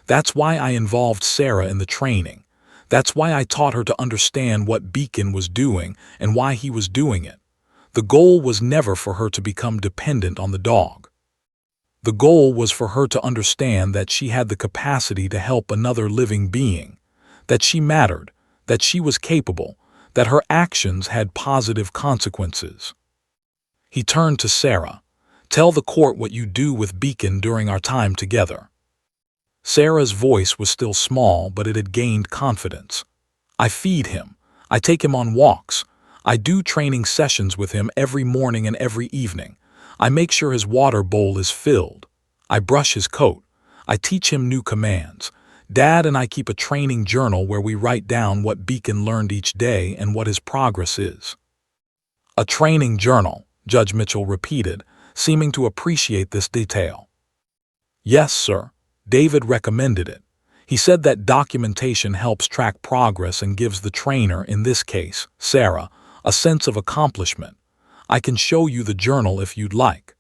That's why I involved Sarah in the training. That's why I taught her to understand what Beacon was doing and why he was doing it. The goal was never for her to become dependent on the dog. The goal was for her to understand that she had the capacity to help another living being, that she mattered, that she was capable, that her actions had positive consequences. He turned to Sarah. Tell the court what you do with Beacon during our time together. Sarah's voice was still small, but it had gained confidence. I feed him. I take him on walks. I do training sessions with him every morning and every evening. I make sure his water bowl is filled. I brush his coat. I teach him new commands. Dad and I keep a training journal where we write down what Beacon learned each day and what his progress is. A training journal, Judge Mitchell repeated, seeming to appreciate this detail. Yes, sir. David recommended it. He said that documentation helps track progress and gives the trainer, in this case, Sarah, a sense of accomplishment. I can show you the journal if you'd like.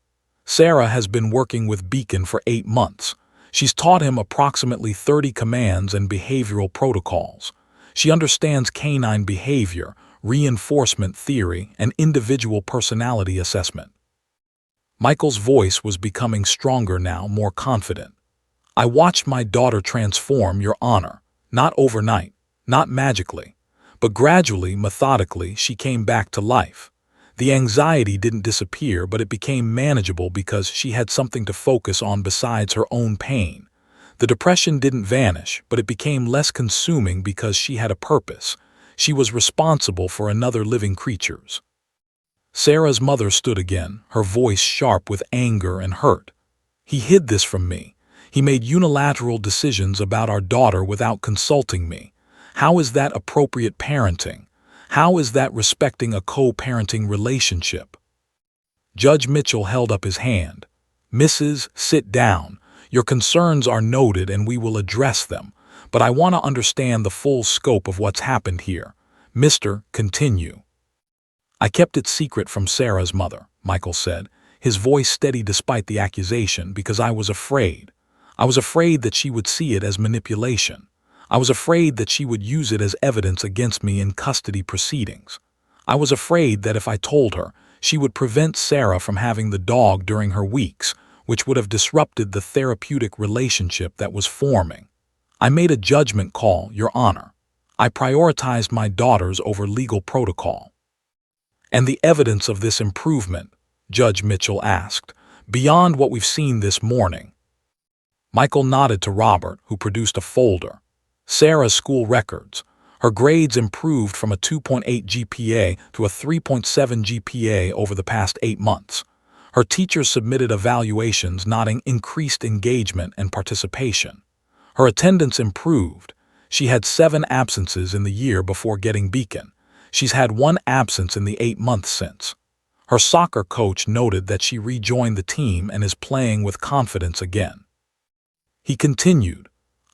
Sarah has been working with Beacon for 8 months. She's taught him approximately 30 commands and behavioral protocols. She understands canine behavior, reinforcement theory, and individual personality assessment. Michael's voice was becoming stronger now, more confident. I watched my daughter transform, Your Honor. Not overnight, not magically, but gradually, methodically, she came back to life. The anxiety didn't disappear, but it became manageable because she had something to focus on besides her own pain. The depression didn't vanish, but it became less consuming because she had a purpose. She was responsible for another living creature's. Sarah's mother stood again, her voice sharp with anger and hurt. He hid this from me. He made unilateral decisions about our daughter without consulting me. How is that appropriate parenting? How is that respecting a co-parenting relationship? Judge Mitchell held up his hand. Mrs., sit down. Your concerns are noted and we will address them, but I want to understand the full scope of what's happened here. Mr., continue. I kept it secret from Sarah's mother, Michael said, his voice steady despite the accusation, because I was afraid. I was afraid that she would see it as manipulation. I was afraid that she would use it as evidence against me in custody proceedings. I was afraid that if I told her, she would prevent Sarah from having the dog during her weeks, which would have disrupted the therapeutic relationship that was forming. I made a judgment call, Your Honor. I prioritized my daughters over legal protocol. "And the evidence of this improvement," Judge Mitchell asked, "beyond what we've seen this morning?" Michael nodded to Robert, who produced a folder. Sarah's school records. Her grades improved from a 2.8 GPA to a 3.7 GPA over the past 8 months. Her teachers submitted evaluations noting increased engagement and participation. Her attendance improved. She had 7 absences in the year before getting Beacon. She's had 1 absence in the 8 months since. Her soccer coach noted that she rejoined the team and is playing with confidence again. He continued,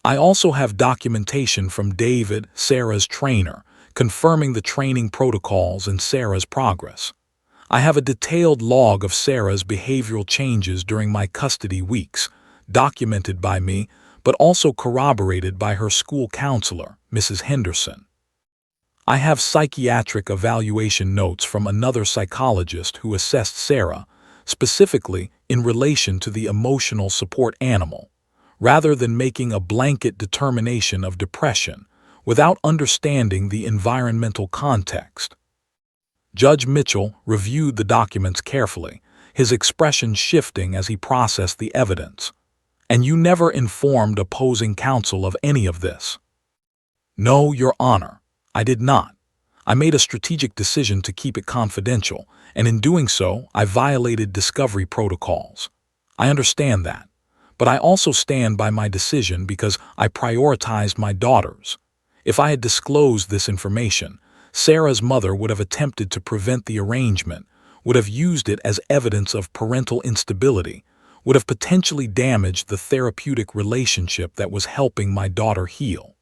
"I also have documentation from David, Sarah's trainer, confirming the training protocols and Sarah's progress. I have a detailed log of Sarah's behavioral changes during my custody weeks, documented by me, but also corroborated by her school counselor, Mrs. Henderson. I have psychiatric evaluation notes from another psychologist who assessed Sarah, specifically in relation to the emotional support animal, rather than making a blanket determination of depression without understanding the environmental context." Judge Mitchell reviewed the documents carefully, his expression shifting as he processed the evidence. "And you never informed opposing counsel of any of this?" "No, Your Honor, I did not. I made a strategic decision to keep it confidential, and in doing so, I violated discovery protocols. I understand that. But I also stand by my decision because I prioritized my daughters. If I had disclosed this information, Sarah's mother would have attempted to prevent the arrangement, would have used it as evidence of parental instability, would have potentially damaged the therapeutic relationship that was helping my daughter heal."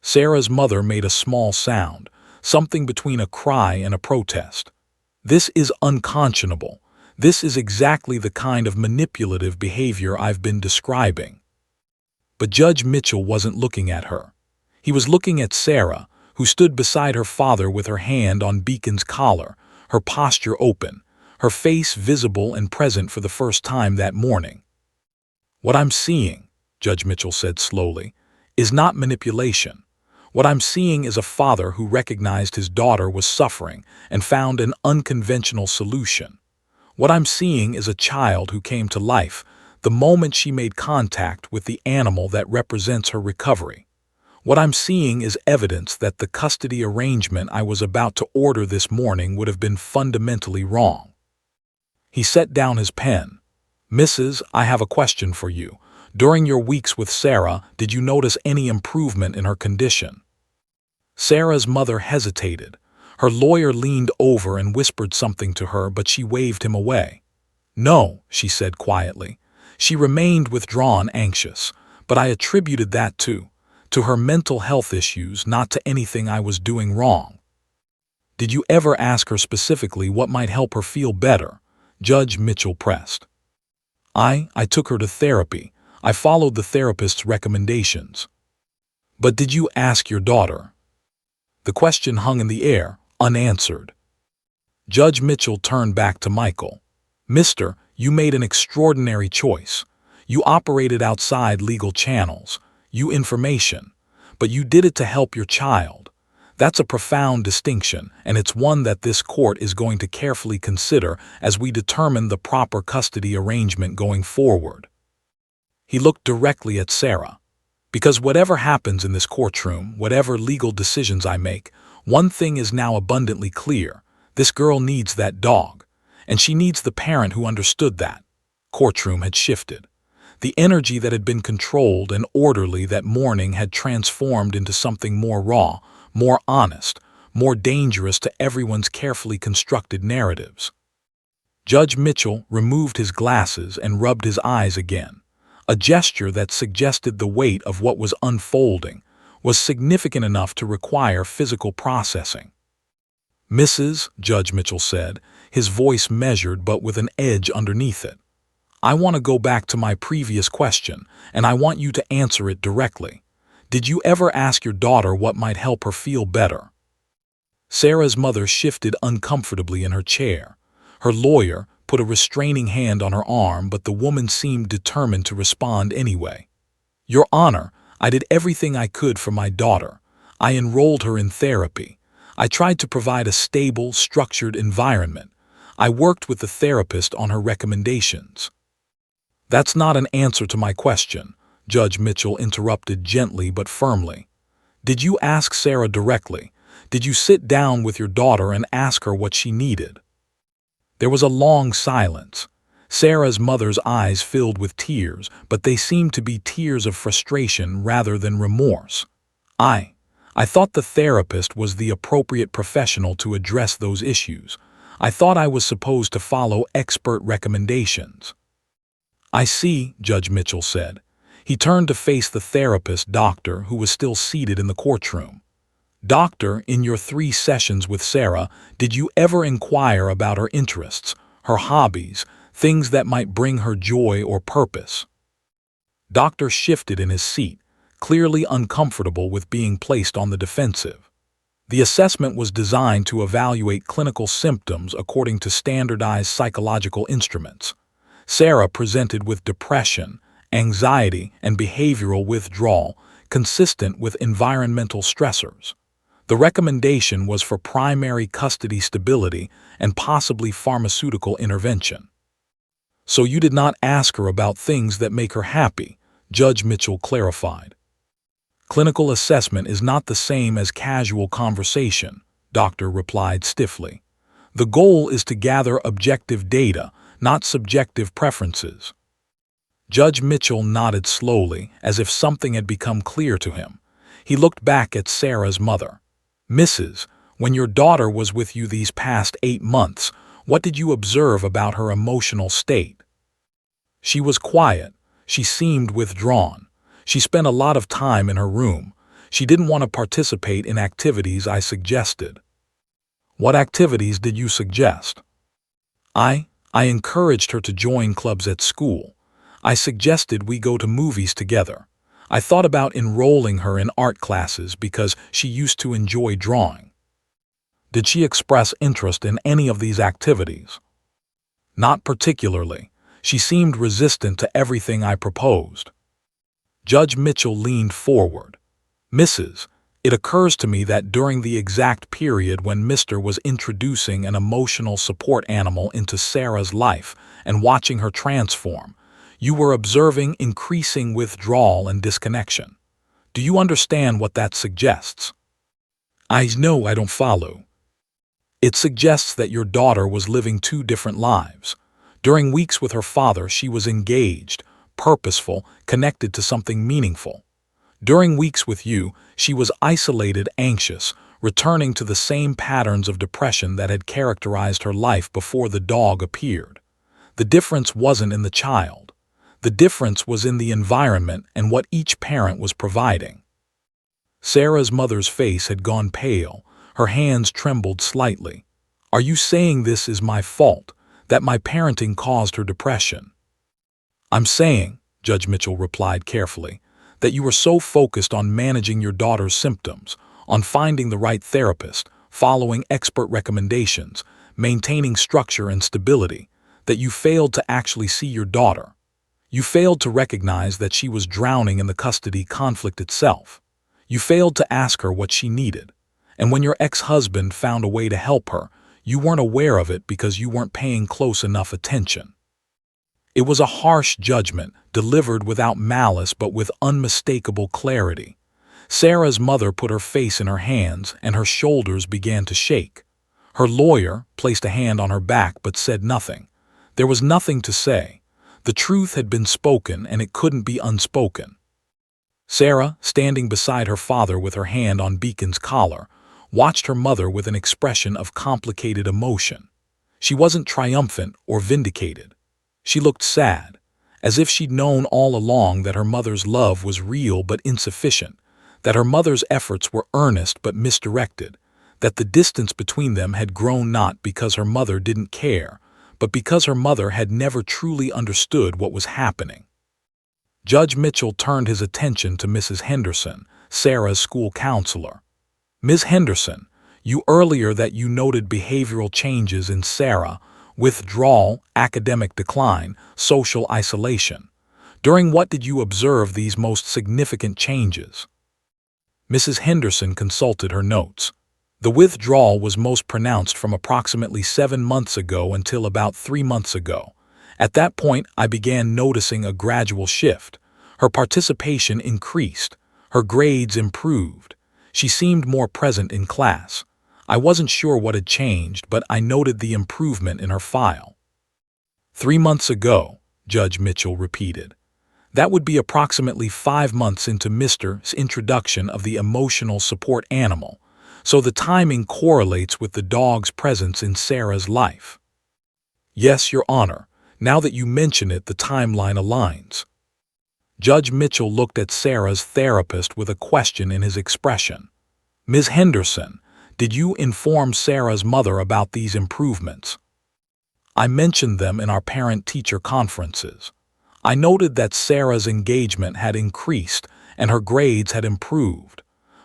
Sarah's mother made a small sound, something between a cry and a protest. "This is unconscionable. This is exactly the kind of manipulative behavior I've been describing." But Judge Mitchell wasn't looking at her. He was looking at Sarah, who stood beside her father with her hand on Beacon's collar, her posture open, her face visible and present for the first time that morning. "What I'm seeing," Judge Mitchell said slowly, "is not manipulation. What I'm seeing is a father who recognized his daughter was suffering and found an unconventional solution. What I'm seeing is a child who came to life the moment she made contact with the animal that represents her recovery. What I'm seeing is evidence that the custody arrangement I was about to order this morning would have been fundamentally wrong." He set down his pen. "Mrs., I have a question for you. During your weeks with Sarah, did you notice any improvement in her condition?" Sarah's mother hesitated. Her lawyer leaned over and whispered something to her, but she waved him away. "No," she said quietly. "She remained withdrawn, anxious, but I attributed that to her mental health issues, not to anything I was doing wrong." "Did you ever ask her specifically what might help her feel better?" Judge Mitchell pressed. I took her to therapy. I followed the therapist's recommendations." "But did you ask your daughter?" The question hung in the air, unanswered. Judge Mitchell turned back to Michael. "Mister, you made an extraordinary choice. You operated outside legal channels, information, but you did it to help your child. That's a profound distinction, and it's one that this court is going to carefully consider as we determine the proper custody arrangement going forward." He looked directly at Sarah. "Because whatever happens in this courtroom, whatever legal decisions I make, one thing is now abundantly clear. This girl needs that dog, and she needs the parent who understood that." Courtroom had shifted. The energy that had been controlled and orderly that morning had transformed into something more raw, more honest, more dangerous to everyone's carefully constructed narratives. Judge Mitchell removed his glasses and rubbed his eyes again, a gesture that suggested the weight of what was unfolding was significant enough to require physical processing. "Mrs., Judge Mitchell said, his voice measured but with an edge underneath it, "I want to go back to my previous question, and I want you to answer it directly. Did you ever ask your daughter what might help her feel better?" Sarah's mother shifted uncomfortably in her chair. Her lawyer put a restraining hand on her arm, but the woman seemed determined to respond anyway. "Your Honor, I did everything I could for my daughter. I enrolled her in therapy. I tried to provide a stable, structured environment. I worked with the therapist on her recommendations. That's not an answer to my question, Judge Mitchell interrupted gently but firmly. Did you ask Sarah directly? Did you sit down with your daughter and ask her what she needed? There was a long silence. Sarah's mother's eyes filled with tears, but they seemed to be tears of frustration rather than remorse. I thought the therapist was the appropriate professional to address those issues. I thought I was supposed to follow expert recommendations. I see, Judge Mitchell said. He turned to face the therapist, doctor, who was still seated in the courtroom. Doctor, in your 3 sessions with Sarah, did you ever inquire about her interests, her hobbies, things that might bring her joy or purpose? Doctor shifted in his seat, clearly uncomfortable with being placed on the defensive. The assessment was designed to evaluate clinical symptoms according to standardized psychological instruments. Sarah presented with depression, anxiety, and behavioral withdrawal consistent with environmental stressors. The recommendation was for primary custody stability and possibly pharmaceutical intervention. So you did not ask her about things that make her happy, Judge Mitchell clarified. Clinical assessment is not the same as casual conversation, Doctor replied stiffly. The goal is to gather objective data, not subjective preferences. Judge Mitchell nodded slowly, as if something had become clear to him. He looked back at Sarah's mother. Mrs., when your daughter was with you these past 8 months, what did you observe about her emotional state? She was quiet. She seemed withdrawn. She spent a lot of time in her room. She didn't want to participate in activities I suggested. What activities did you suggest? I encouraged her to join clubs at school. I suggested we go to movies together. I thought about enrolling her in art classes because she used to enjoy drawing. Did she express interest in any of these activities? Not particularly. She seemed resistant to everything I proposed. Judge Mitchell leaned forward. Mrs., it occurs to me that during the exact period when Mr. was introducing an emotional support animal into Sarah's life and watching her transform, you were observing increasing withdrawal and disconnection. Do you understand what that suggests? No, I don't follow. It suggests that your daughter was living 2 different lives. During weeks with her father, she was engaged, purposeful, connected to something meaningful. During weeks with you, she was isolated, anxious, returning to the same patterns of depression that had characterized her life before the dog appeared. The difference wasn't in the child. The difference was in the environment and what each parent was providing. Sarah's mother's face had gone pale. Her hands trembled slightly. Are you saying this is my fault, that my parenting caused her depression? I'm saying, Judge Mitchell replied carefully, that you were so focused on managing your daughter's symptoms, on finding the right therapist, following expert recommendations, maintaining structure and stability, that you failed to actually see your daughter. You failed to recognize that she was drowning in the custody conflict itself. You failed to ask her what she needed. And when your ex-husband found a way to help her, you weren't aware of it because you weren't paying close enough attention. It was a harsh judgment, delivered without malice but with unmistakable clarity. Sarah's mother put her face in her hands and her shoulders began to shake. Her lawyer placed a hand on her back but said nothing. There was nothing to say. The truth had been spoken and it couldn't be unspoken. Sarah, standing beside her father with her hand on Beacon's collar, watched her mother with an expression of complicated emotion. She wasn't triumphant or vindicated. She looked sad, as if she'd known all along that her mother's love was real but insufficient, that her mother's efforts were earnest but misdirected, that the distance between them had grown not because her mother didn't care, but because her mother had never truly understood what was happening. Judge Mitchell turned his attention to Mrs. Henderson, Sarah's school counselor. Ms. Henderson, you earlier that you noted behavioral changes in Sarah, withdrawal, academic decline, social isolation. During what did you observe these most significant changes? Mrs. Henderson consulted her notes. The withdrawal was most pronounced from approximately 7 months ago until about 3 months ago. At that point, I began noticing a gradual shift. Her participation increased. Her grades improved. She seemed more present in class. I wasn't sure what had changed, but I noted the improvement in her file. 3 months ago, Judge Mitchell repeated. That would be approximately 5 months into Mr.'s introduction of the emotional support animal, so the timing correlates with the dog's presence in Sarah's life. Yes, Your Honor. Now that you mention it, the timeline aligns. Judge Mitchell looked at Sarah's therapist with a question in his expression. Ms. Henderson, did you inform Sarah's mother about these improvements? I mentioned them in our parent-teacher conferences. I noted that Sarah's engagement had increased and her grades had improved,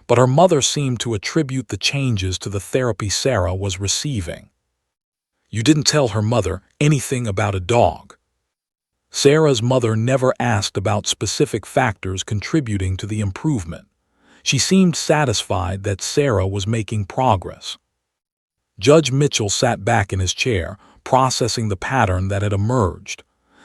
but her mother seemed to attribute the changes to the therapy Sarah was receiving. You didn't tell her mother anything about a dog. Sarah's mother never asked about specific factors contributing to the improvement. She seemed satisfied that Sarah was making progress. Judge Mitchell sat back in his chair, processing the pattern that had emerged.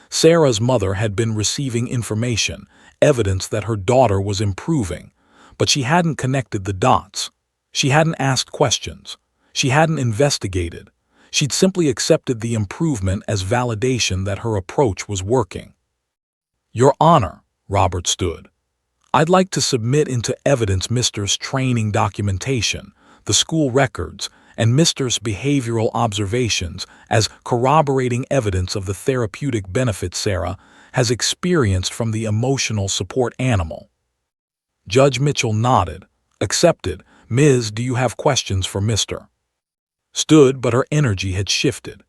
Sarah's mother had been receiving information, evidence that her daughter was improving, but she hadn't connected the dots. She hadn't asked questions. She hadn't investigated. She'd simply accepted the improvement as validation that her approach was working. Your Honor, Robert stood. I'd like to submit into evidence Mr.'s training documentation, the school records, and Mr.'s behavioral observations as corroborating evidence of the therapeutic benefits Sarah has experienced from the emotional support animal. Judge Mitchell nodded. Accepted. Ms., do you have questions for Mr.? Stood, but her energy had shifted.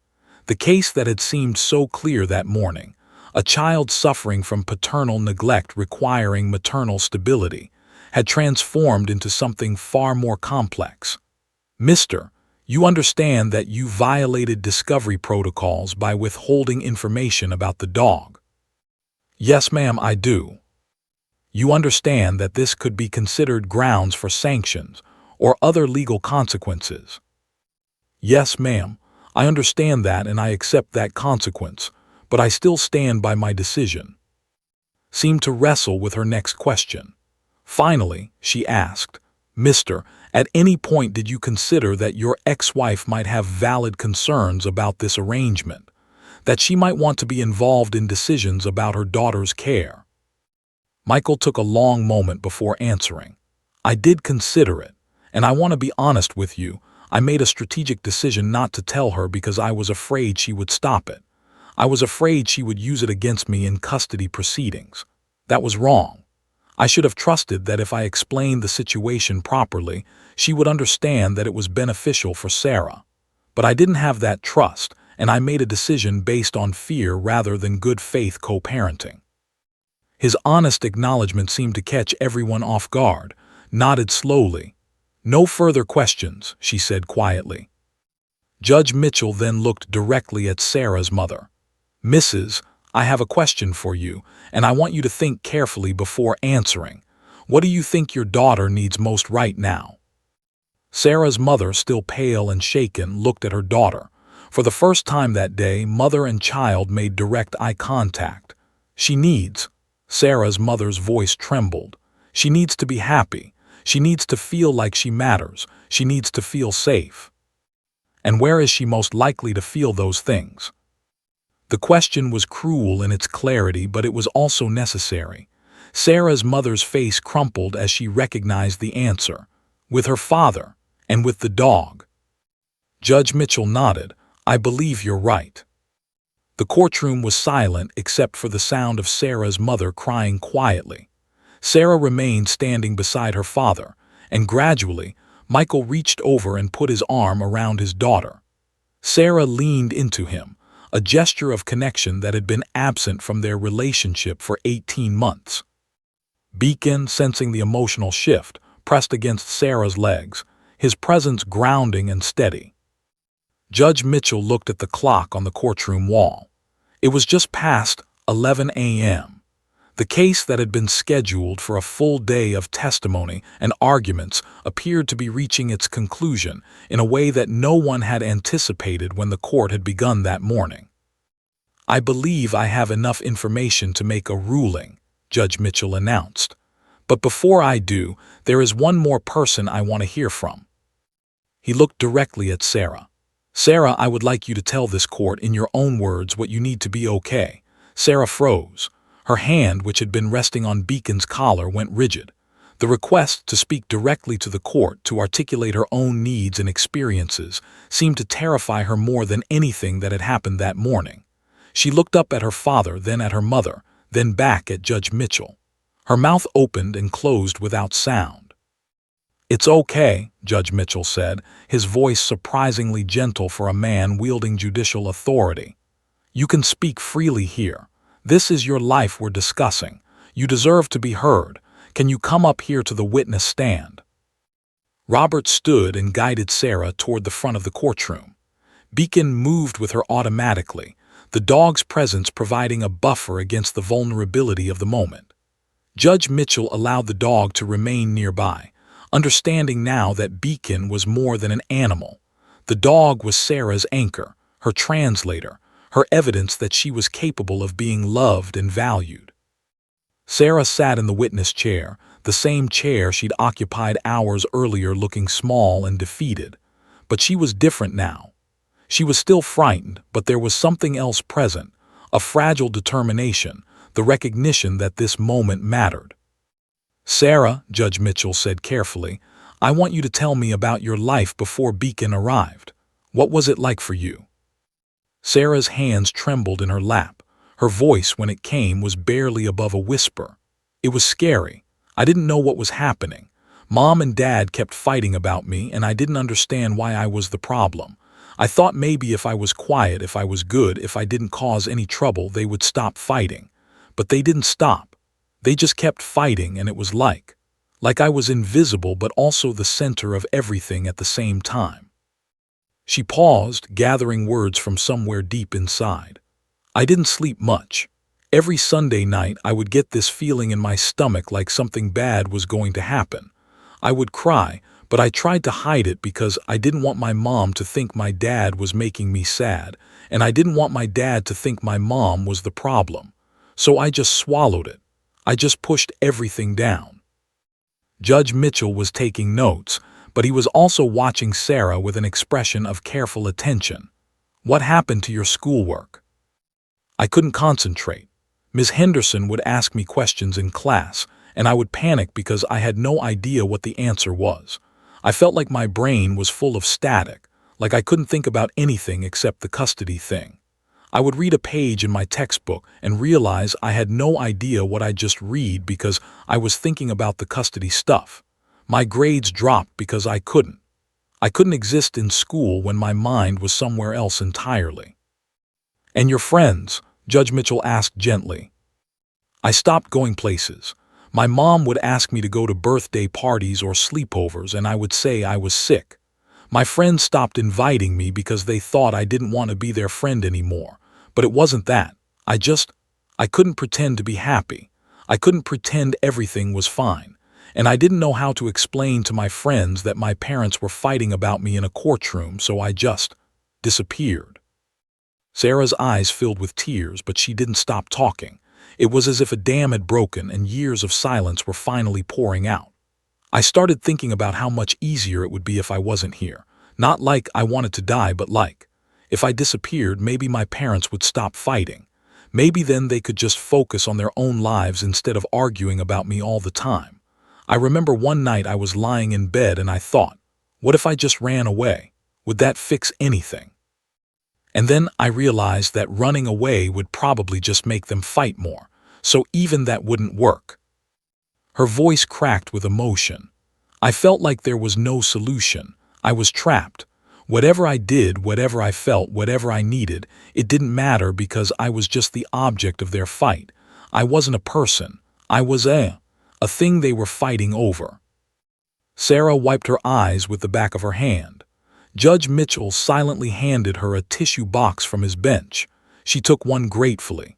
The case that had seemed so clear that morning, a child suffering from paternal neglect requiring maternal stability, had transformed into something far more complex. Mr., you understand that you violated discovery protocols by withholding information about the dog. Yes, ma'am, I do. You understand that this could be considered grounds for sanctions or other legal consequences. Yes, ma'am, I understand that and I accept that consequence, but I still stand by my decision. Seemed to wrestle with her next question. Finally, she asked, Mr., at any point did you consider that your ex-wife might have valid concerns about this arrangement, that she might want to be involved in decisions about her daughter's care? Michael took a long moment before answering. I did consider it, and I want to be honest with you. I made a strategic decision not to tell her because I was afraid she would stop it. I was afraid she would use it against me in custody proceedings. That was wrong. I should have trusted that if I explained the situation properly, she would understand that it was beneficial for Sarah. But I didn't have that trust, and I made a decision based on fear rather than good faith co-parenting. His honest acknowledgement seemed to catch everyone off guard, nodded slowly. No further questions, she said quietly. Judge Mitchell then looked directly at Sarah's mother. Mrs., I have a question for you, and I want you to think carefully before answering. What do you think your daughter needs most right now? Sarah's mother, still pale and shaken, looked at her daughter. For the first time that day, mother and child made direct eye contact. She needs. Sarah's mother's voice trembled. She needs to be happy. She needs to feel like she matters. She needs to feel safe. And where is she most likely to feel those things? The question was cruel in its clarity, but it was also necessary. Sarah's mother's face crumpled as she recognized the answer. With her father, and with the dog. Judge Mitchell nodded. I believe you're right. The courtroom was silent except for the sound of Sarah's mother crying quietly. Sarah remained standing beside her father, and gradually, Michael reached over and put his arm around his daughter. Sarah leaned into him, a gesture of connection that had been absent from their relationship for 18 months. Beacon, sensing the emotional shift, pressed against Sarah's legs, his presence grounding and steady. Judge Mitchell looked at the clock on the courtroom wall. It was just past 11 a.m. The case that had been scheduled for a full day of testimony and arguments appeared to be reaching its conclusion in a way that no one had anticipated when the court had begun that morning. "I believe I have enough information to make a ruling," Judge Mitchell announced. "But before I do, there is one more person I want to hear from." He looked directly at Sarah. "Sarah, I would like you to tell this court in your own words what you need to be okay." Sarah froze. Her hand, which had been resting on Beacon's collar, went rigid. The request to speak directly to the court, to articulate her own needs and experiences, seemed to terrify her more than anything that had happened that morning. She looked up at her father, then at her mother, then back at Judge Mitchell. Her mouth opened and closed without sound. "It's okay," Judge Mitchell said, his voice surprisingly gentle for a man wielding judicial authority. "You can speak freely here. This is your life we're discussing. You deserve to be heard. Can you come up here to the witness stand?" Robert stood and guided Sarah toward the front of the courtroom. Beacon moved with her automatically, the dog's presence providing a buffer against the vulnerability of the moment. Judge Mitchell allowed the dog to remain nearby, understanding now that Beacon was more than an animal. The dog was Sarah's anchor, her translator, her evidence that she was capable of being loved and valued. Sarah sat in the witness chair, the same chair she'd occupied hours earlier, looking small and defeated. But she was different now. She was still frightened, but there was something else present, a fragile determination, the recognition that this moment mattered. "Sarah," Judge Mitchell said carefully, "I want you to tell me about your life before Beacon arrived. What was it like for you?" Sarah's hands trembled in her lap. Her voice, when it came, was barely above a whisper. "It was scary. I didn't know what was happening. Mom and Dad kept fighting about me, and I didn't understand why I was the problem. I thought maybe if I was quiet, if I was good, if I didn't cause any trouble, they would stop fighting. But they didn't stop. They just kept fighting, and it was like I was invisible but also the center of everything at the same time." She paused, gathering words from somewhere deep inside. "I didn't sleep much. Every Sunday night I would get this feeling in my stomach like something bad was going to happen. I would cry, but I tried to hide it because I didn't want my mom to think my dad was making me sad, and I didn't want my dad to think my mom was the problem. So I just swallowed it. I just pushed everything down." Judge Mitchell was taking notes, but he was also watching Sarah with an expression of careful attention. "What happened to your schoolwork?" "I couldn't concentrate. Ms. Henderson would ask me questions in class, and I would panic because I had no idea what the answer was. I felt like my brain was full of static, like I couldn't think about anything except the custody thing. I would read a page in my textbook and realize I had no idea what I'd just read because I was thinking about the custody stuff. My grades dropped because I couldn't exist in school when my mind was somewhere else entirely." "And your friends?" Judge Mitchell asked gently. "I stopped going places. My mom would ask me to go to birthday parties or sleepovers, and I would say I was sick. My friends stopped inviting me because they thought I didn't want to be their friend anymore. But it wasn't that. I couldn't pretend to be happy. I couldn't pretend everything was fine. And I didn't know how to explain to my friends that my parents were fighting about me in a courtroom, so I just disappeared." Sarah's eyes filled with tears, but she didn't stop talking. It was as if a dam had broken and years of silence were finally pouring out. "I started thinking about how much easier it would be if I wasn't here. Not like I wanted to die, but like, if I disappeared, maybe my parents would stop fighting. Maybe then they could just focus on their own lives instead of arguing about me all the time. I remember one night I was lying in bed and I thought, what if I just ran away? Would that fix anything? And then I realized that running away would probably just make them fight more, so even that wouldn't work." Her voice cracked with emotion. "I felt like there was no solution. I was trapped. Whatever I did, whatever I felt, whatever I needed, it didn't matter because I was just the object of their fight. I wasn't a person. I was a thing they were fighting over." Sarah wiped her eyes with the back of her hand. Judge Mitchell silently handed her a tissue box from his bench. She took one gratefully.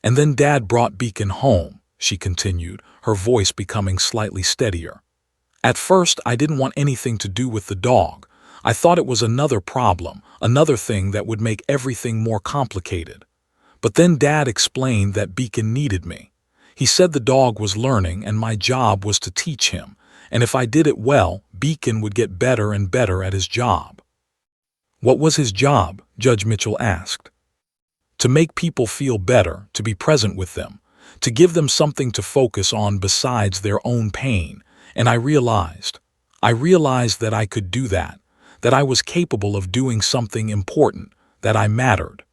And then Dad brought Beacon home, she continued, her voice becoming slightly steadier. At first, I didn't want anything to do with the dog. I thought it was another problem, another thing that would make everything more complicated. But then Dad explained that Beacon needed me. He said the dog was learning and my job was to teach him, and if I did it well, Beacon would get better and better at his job. What was his job? Judge Mitchell asked. To make people feel better, to be present with them, to give them something to focus on besides their own pain, and I realized that I could do that I was capable of doing something important, that I mattered.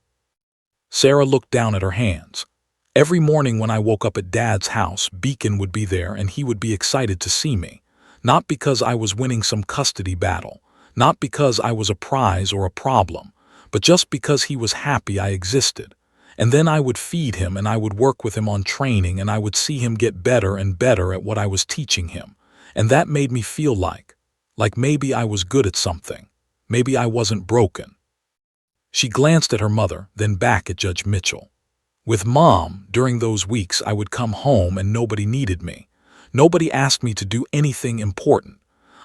Sarah looked down at her hands. Every morning when I woke up at Dad's house, Beacon would be there and he would be excited to see me. Not because I was winning some custody battle, not because I was a prize or a problem, but just because he was happy I existed. And then I would feed him and I would work with him on training and I would see him get better and better at what I was teaching him. And that made me feel like maybe I was good at something. Maybe I wasn't broken. She glanced at her mother, then back at Judge Mitchell. With Mom, during those weeks I would come home and nobody needed me. Nobody asked me to do anything important.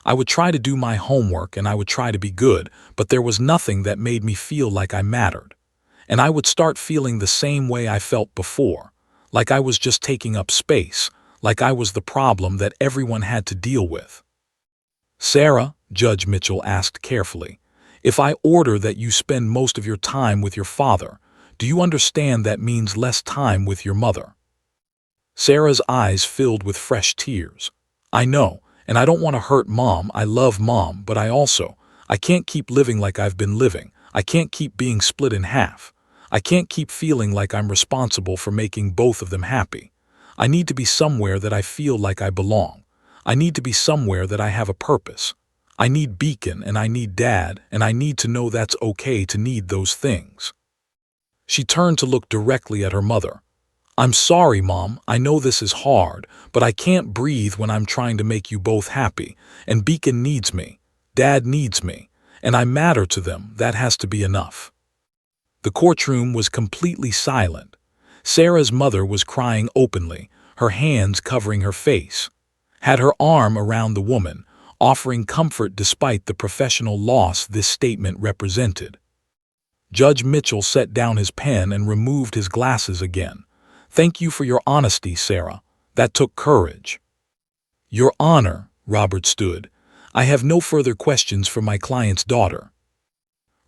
I would try to do my homework and I would try to be good, but there was nothing that made me feel like I mattered. And I would start feeling the same way I felt before, like I was just taking up space, like I was the problem that everyone had to deal with. Sarah, Judge Mitchell asked carefully, if I order that you spend most of your time with your father, do you understand that means less time with your mother? Sarah's eyes filled with fresh tears. I know, and I don't want to hurt Mom. I love Mom, but I can't keep living like I've been living. I can't keep being split in half. I can't keep feeling like I'm responsible for making both of them happy. I need to be somewhere that I feel like I belong. I need to be somewhere that I have a purpose. I need Beacon and I need Dad, and I need to know that's okay to need those things. She turned to look directly at her mother. I'm sorry, Mom, I know this is hard, but I can't breathe when I'm trying to make you both happy, and Beacon needs me, Dad needs me, and I matter to them. That has to be enough. The courtroom was completely silent. Sarah's mother was crying openly, her hands covering her face, had her arm around the woman, offering comfort despite the professional loss this statement represented. Judge Mitchell set down his pen and removed his glasses again. Thank you for your honesty, Sarah. That took courage. Your Honor, Robert stood. I have no further questions for my client's daughter.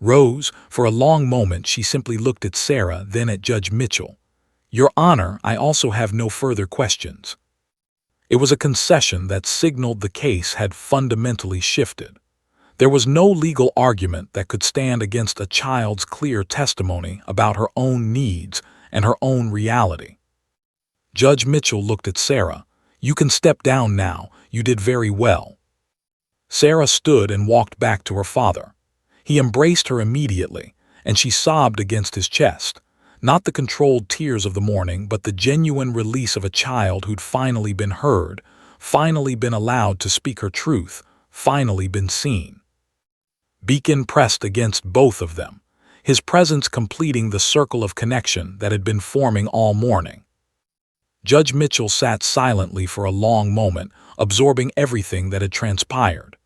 Rose, for a long moment she simply looked at Sarah, then at Judge Mitchell. Your Honor, I also have no further questions. It was a concession that signaled the case had fundamentally shifted. There was no legal argument that could stand against a child's clear testimony about her own needs and her own reality. Judge Mitchell looked at Sarah. You can step down now. You did very well. Sarah stood and walked back to her father. He embraced her immediately, and she sobbed against his chest. Not the controlled tears of the morning, but the genuine release of a child who'd finally been heard, finally been allowed to speak her truth, finally been seen. Beacon pressed against both of them, his presence completing the circle of connection that had been forming all morning. Judge Mitchell sat silently for a long moment, absorbing everything that had transpired.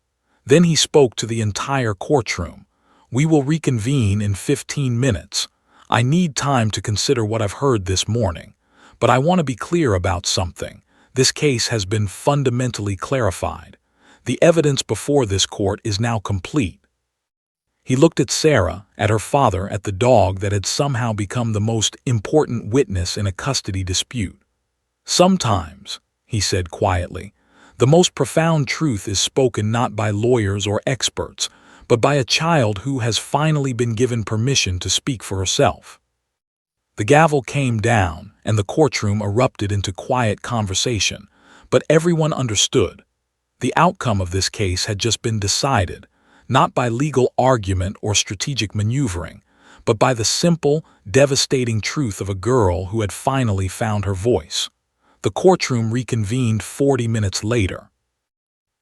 Then he spoke to the entire courtroom. We will reconvene in 15 minutes. I need time to consider what I've heard this morning, but I want to be clear about something. This case has been fundamentally clarified. The evidence before this court is now complete. He looked at Sarah, at her father, at the dog that had somehow become the most important witness in a custody dispute. Sometimes, he said quietly, the most profound truth is spoken not by lawyers or experts, but by a child who has finally been given permission to speak for herself. The gavel came down, and the courtroom erupted into quiet conversation, but everyone understood. The outcome of this case had just been decided, not by legal argument or strategic maneuvering, but by the simple, devastating truth of a girl who had finally found her voice. The courtroom reconvened 40 minutes later.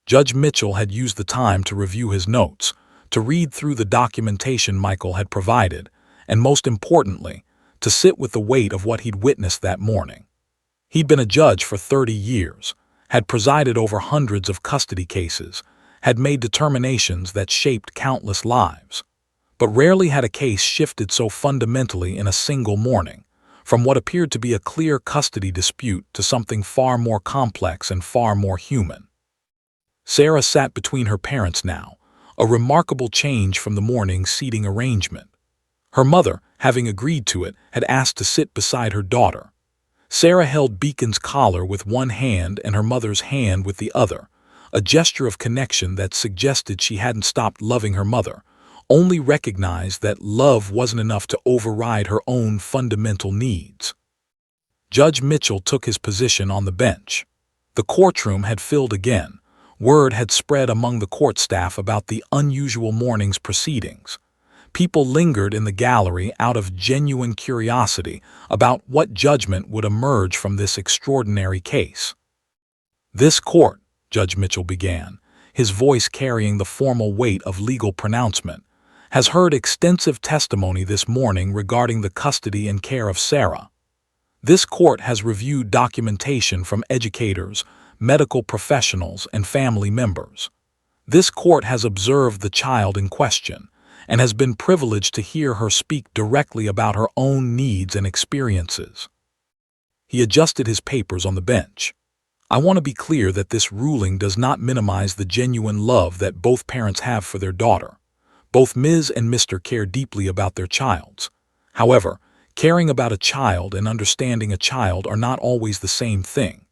Judge Mitchell had used the time to review his notes, to read through the documentation Michael had provided, and most importantly, to sit with the weight of what he'd witnessed that morning. He'd been a judge for 30 years, had presided over hundreds of custody cases, had made determinations that shaped countless lives. But rarely had a case shifted so fundamentally in a single morning, from what appeared to be a clear custody dispute to something far more complex and far more human. Sarah sat between her parents now, a remarkable change from the morning's seating arrangement. Her mother, having agreed to it, had asked to sit beside her daughter. Sarah held Beacon's collar with one hand and her mother's hand with the other, a gesture of connection that suggested she hadn't stopped loving her mother, only recognized that love wasn't enough to override her own fundamental needs. Judge Mitchell took his position on the bench. The courtroom had filled again. Word had spread among the court staff about the unusual morning's proceedings. People lingered in the gallery out of genuine curiosity about what judgment would emerge from this extraordinary case. "This court," Judge Mitchell began, his voice carrying the formal weight of legal pronouncement, "has heard extensive testimony this morning regarding the custody and care of Sarah. This court has reviewed documentation from educators, medical professionals, and family members. This court has observed the child in question and has been privileged to hear her speak directly about her own needs and experiences." He adjusted his papers on the bench. "I want to be clear that this ruling does not minimize the genuine love that both parents have for their daughter. Both Ms. and Mr. care deeply about their childs. However, caring about a child and understanding a child are not always the same thing.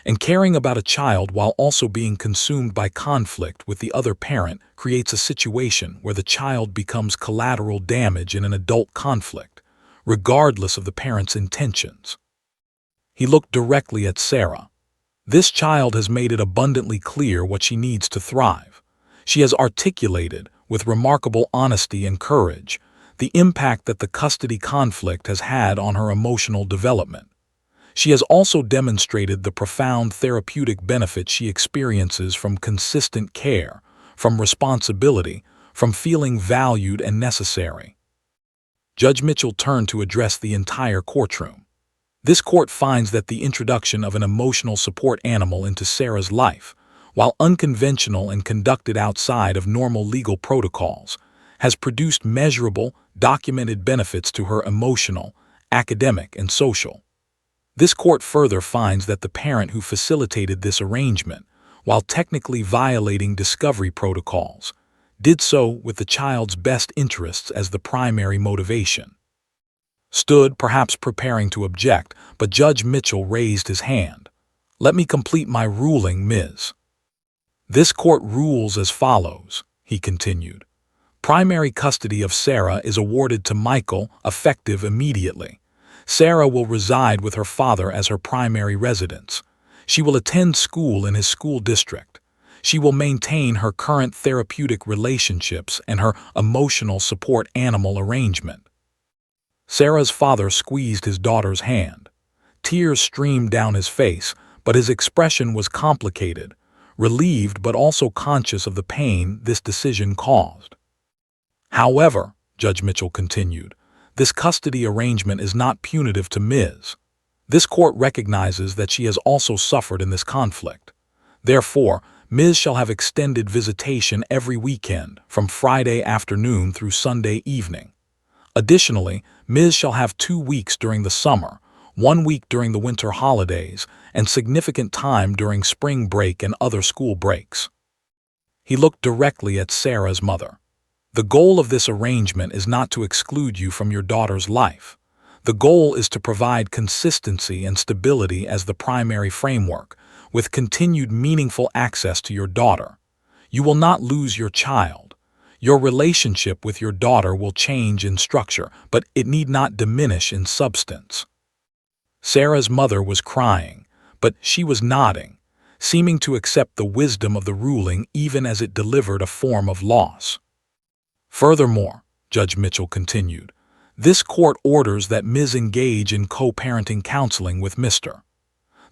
And caring about a child while also being consumed by conflict with the other parent creates a situation where the child becomes collateral damage in an adult conflict, regardless of the parent's intentions." He looked directly at Sarah. "This child has made it abundantly clear what she needs to thrive. She has articulated, with remarkable honesty and courage, the impact that the custody conflict has had on her emotional development. She has also demonstrated the profound therapeutic benefit she experiences from consistent care, from responsibility, from feeling valued and necessary." Judge Mitchell turned to address the entire courtroom. "This court finds that the introduction of an emotional support animal into Sarah's life, while unconventional and conducted outside of normal legal protocols, has produced measurable, documented benefits to her emotional, academic, and social. This court further finds that the parent who facilitated this arrangement, while technically violating discovery protocols, did so with the child's best interests as the primary motivation." Stood, perhaps preparing to object, but Judge Mitchell raised his hand. "Let me complete my ruling, Ms. This court rules as follows," he continued. "Primary custody of Sarah is awarded to Michael, effective immediately. Sarah will reside with her father as her primary residence. She will attend school in his school district. She will maintain her current therapeutic relationships and her emotional support animal arrangement." Sarah's father squeezed his daughter's hand. Tears streamed down his face, but his expression was complicated, relieved but also conscious of the pain this decision caused. "However," Judge Mitchell continued, "this custody arrangement is not punitive to Ms. This court recognizes that she has also suffered in this conflict. Therefore, Ms. shall have extended visitation every weekend, from Friday afternoon through Sunday evening. Additionally, Ms. shall have 2 weeks during the summer, 1 week during the winter holidays, and significant time during spring break and other school breaks." He looked directly at Sarah's mother. "The goal of this arrangement is not to exclude you from your daughter's life. The goal is to provide consistency and stability as the primary framework, with continued meaningful access to your daughter. You will not lose your child. Your relationship with your daughter will change in structure, but it need not diminish in substance." Sarah's mother was crying, but she was nodding, seeming to accept the wisdom of the ruling even as it delivered a form of loss. "Furthermore," Judge Mitchell continued, "this court orders that Ms. engage in co-parenting counseling with Mr.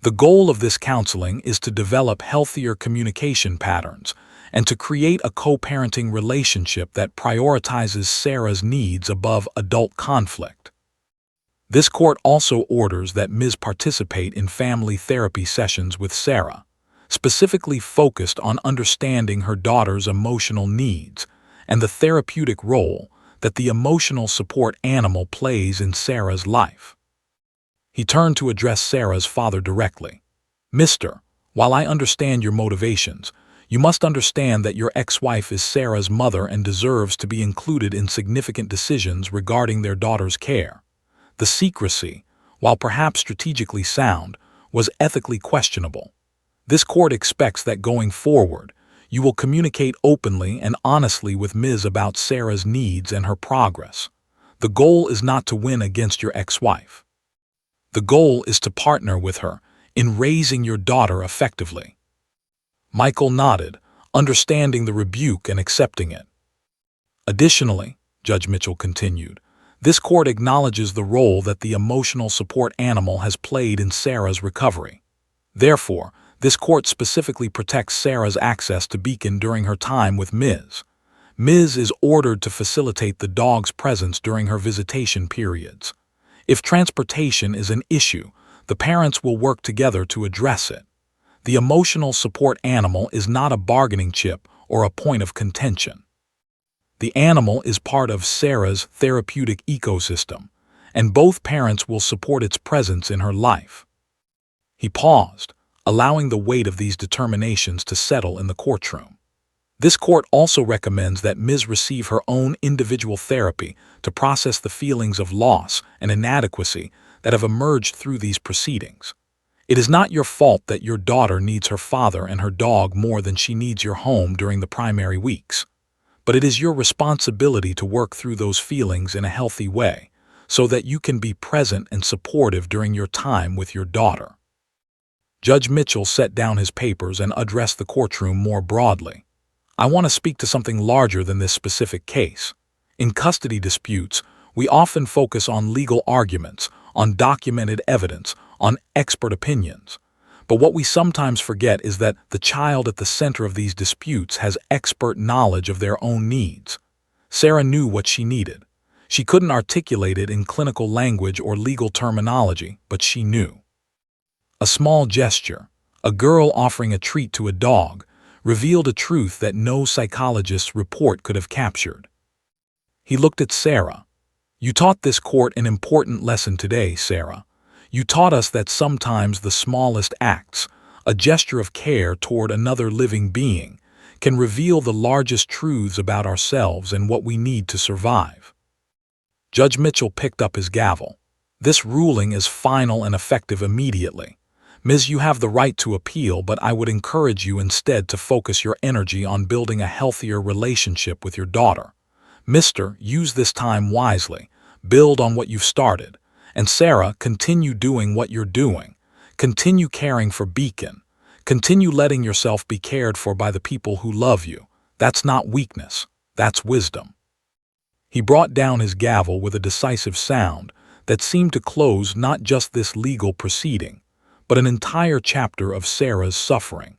The goal of this counseling is to develop healthier communication patterns and to create a co-parenting relationship that prioritizes Sarah's needs above adult conflict." This court also orders that Ms. participate in family therapy sessions with Sarah, specifically focused on understanding her daughter's emotional needs and the therapeutic role that the emotional support animal plays in Sarah's life. He turned to address Sarah's father directly. Mister, while I understand your motivations, you must understand that your ex-wife is Sarah's mother and deserves to be included in significant decisions regarding their daughter's care. The secrecy, while perhaps strategically sound, was ethically questionable. This court expects that going forward, you will communicate openly and honestly with Ms. about Sarah's needs and her progress. The goal is not to win against your ex-wife. The goal is to partner with her in raising your daughter effectively. Michael nodded, understanding the rebuke and accepting it. Additionally, Judge Mitchell continued, this court acknowledges the role that the emotional support animal has played in Sarah's recovery. Therefore, this court specifically protects Sarah's access to Beacon during her time with Ms. Ms. is ordered to facilitate the dog's presence during her visitation periods. If transportation is an issue, the parents will work together to address it. The emotional support animal is not a bargaining chip or a point of contention. The animal is part of Sarah's therapeutic ecosystem, and both parents will support its presence in her life. He paused, allowing the weight of these determinations to settle in the courtroom. This court also recommends that Ms. receive her own individual therapy to process the feelings of loss and inadequacy that have emerged through these proceedings. It is not your fault that your daughter needs her father and her dog more than she needs your home during the primary weeks. But it is your responsibility to work through those feelings in a healthy way so that you can be present and supportive during your time with your daughter. Judge Mitchell set down his papers and addressed the courtroom more broadly. I want to speak to something larger than this specific case. In custody disputes, we often focus on legal arguments, on documented evidence, on expert opinions. But what we sometimes forget is that the child at the center of these disputes has expert knowledge of their own needs. Sarah knew what she needed. She couldn't articulate it in clinical language or legal terminology, but she knew. A small gesture, a girl offering a treat to a dog, revealed a truth that no psychologist's report could have captured. He looked at Sarah. You taught this court an important lesson today, Sarah. You taught us that sometimes the smallest acts, a gesture of care toward another living being, can reveal the largest truths about ourselves and what we need to survive. Judge Mitchell picked up his gavel. This ruling is final and effective immediately. Ms., you have the right to appeal, but I would encourage you instead to focus your energy on building a healthier relationship with your daughter. Mister, use this time wisely. Build on what you've started. And Sarah, continue doing what you're doing. Continue caring for Beacon. Continue letting yourself be cared for by the people who love you. That's not weakness. That's wisdom. He brought down his gavel with a decisive sound that seemed to close not just this legal proceeding, but an entire chapter of Sarah's suffering.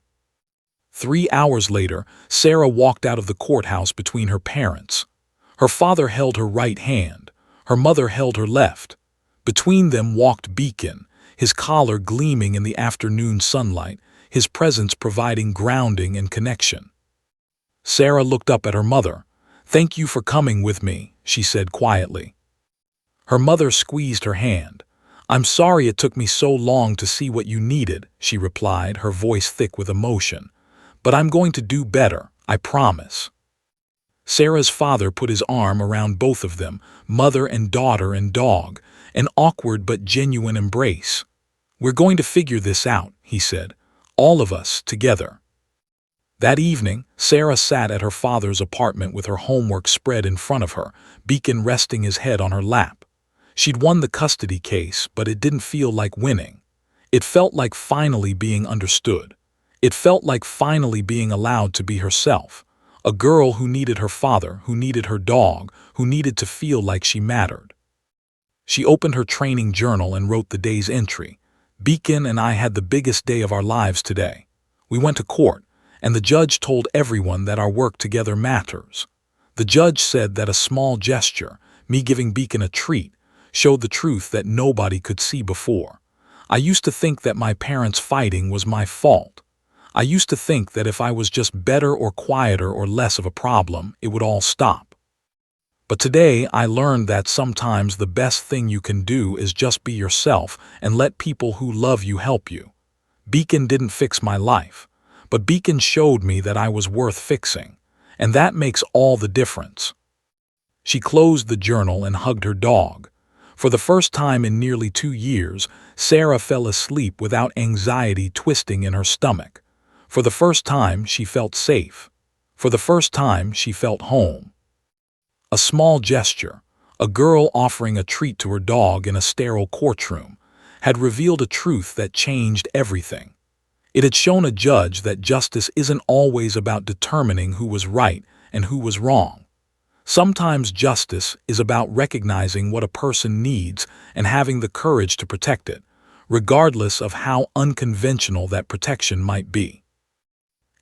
3 hours later, Sarah walked out of the courthouse between her parents. Her father held her right hand. Her mother held her left. Between them walked Beacon, his collar gleaming in the afternoon sunlight, his presence providing grounding and connection. Sarah looked up at her mother. "Thank you for coming with me," she said quietly. Her mother squeezed her hand. "I'm sorry it took me so long to see what you needed," she replied, her voice thick with emotion. "But I'm going to do better, I promise." Sarah's father put his arm around both of them, mother and daughter and dog, an awkward but genuine embrace. "We're going to figure this out," he said, "all of us together." That evening, Sarah sat at her father's apartment with her homework spread in front of her, Beacon resting his head on her lap. She'd won the custody case, but it didn't feel like winning. It felt like finally being understood. It felt like finally being allowed to be herself. A girl who needed her father, who needed her dog, who needed to feel like she mattered. She opened her training journal and wrote the day's entry. "Beacon and I had the biggest day of our lives today. We went to court, and the judge told everyone that our work together matters. The judge said that a small gesture, me giving Beacon a treat, showed the truth that nobody could see before. I used to think that my parents fighting was my fault. I used to think that if I was just better or quieter or less of a problem, it would all stop. But today I learned that sometimes the best thing you can do is just be yourself and let people who love you help you. Beacon didn't fix my life, but Beacon showed me that I was worth fixing, and that makes all the difference. She closed the journal and hugged her dog. For the first time in nearly 2 years, Sarah fell asleep without anxiety twisting in her stomach. For the first time, she felt safe. For the first time, she felt home. A small gesture, a girl offering a treat to her dog in a sterile courtroom, had revealed a truth that changed everything. It had shown a judge that justice isn't always about determining who was right and who was wrong. Sometimes justice is about recognizing what a person needs and having the courage to protect it, regardless of how unconventional that protection might be.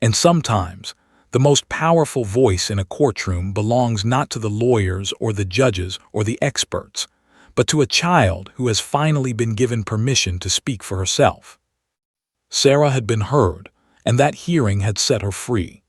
And sometimes, the most powerful voice in a courtroom belongs not to the lawyers or the judges or the experts, but to a child who has finally been given permission to speak for herself. Sarah had been heard, and that hearing had set her free.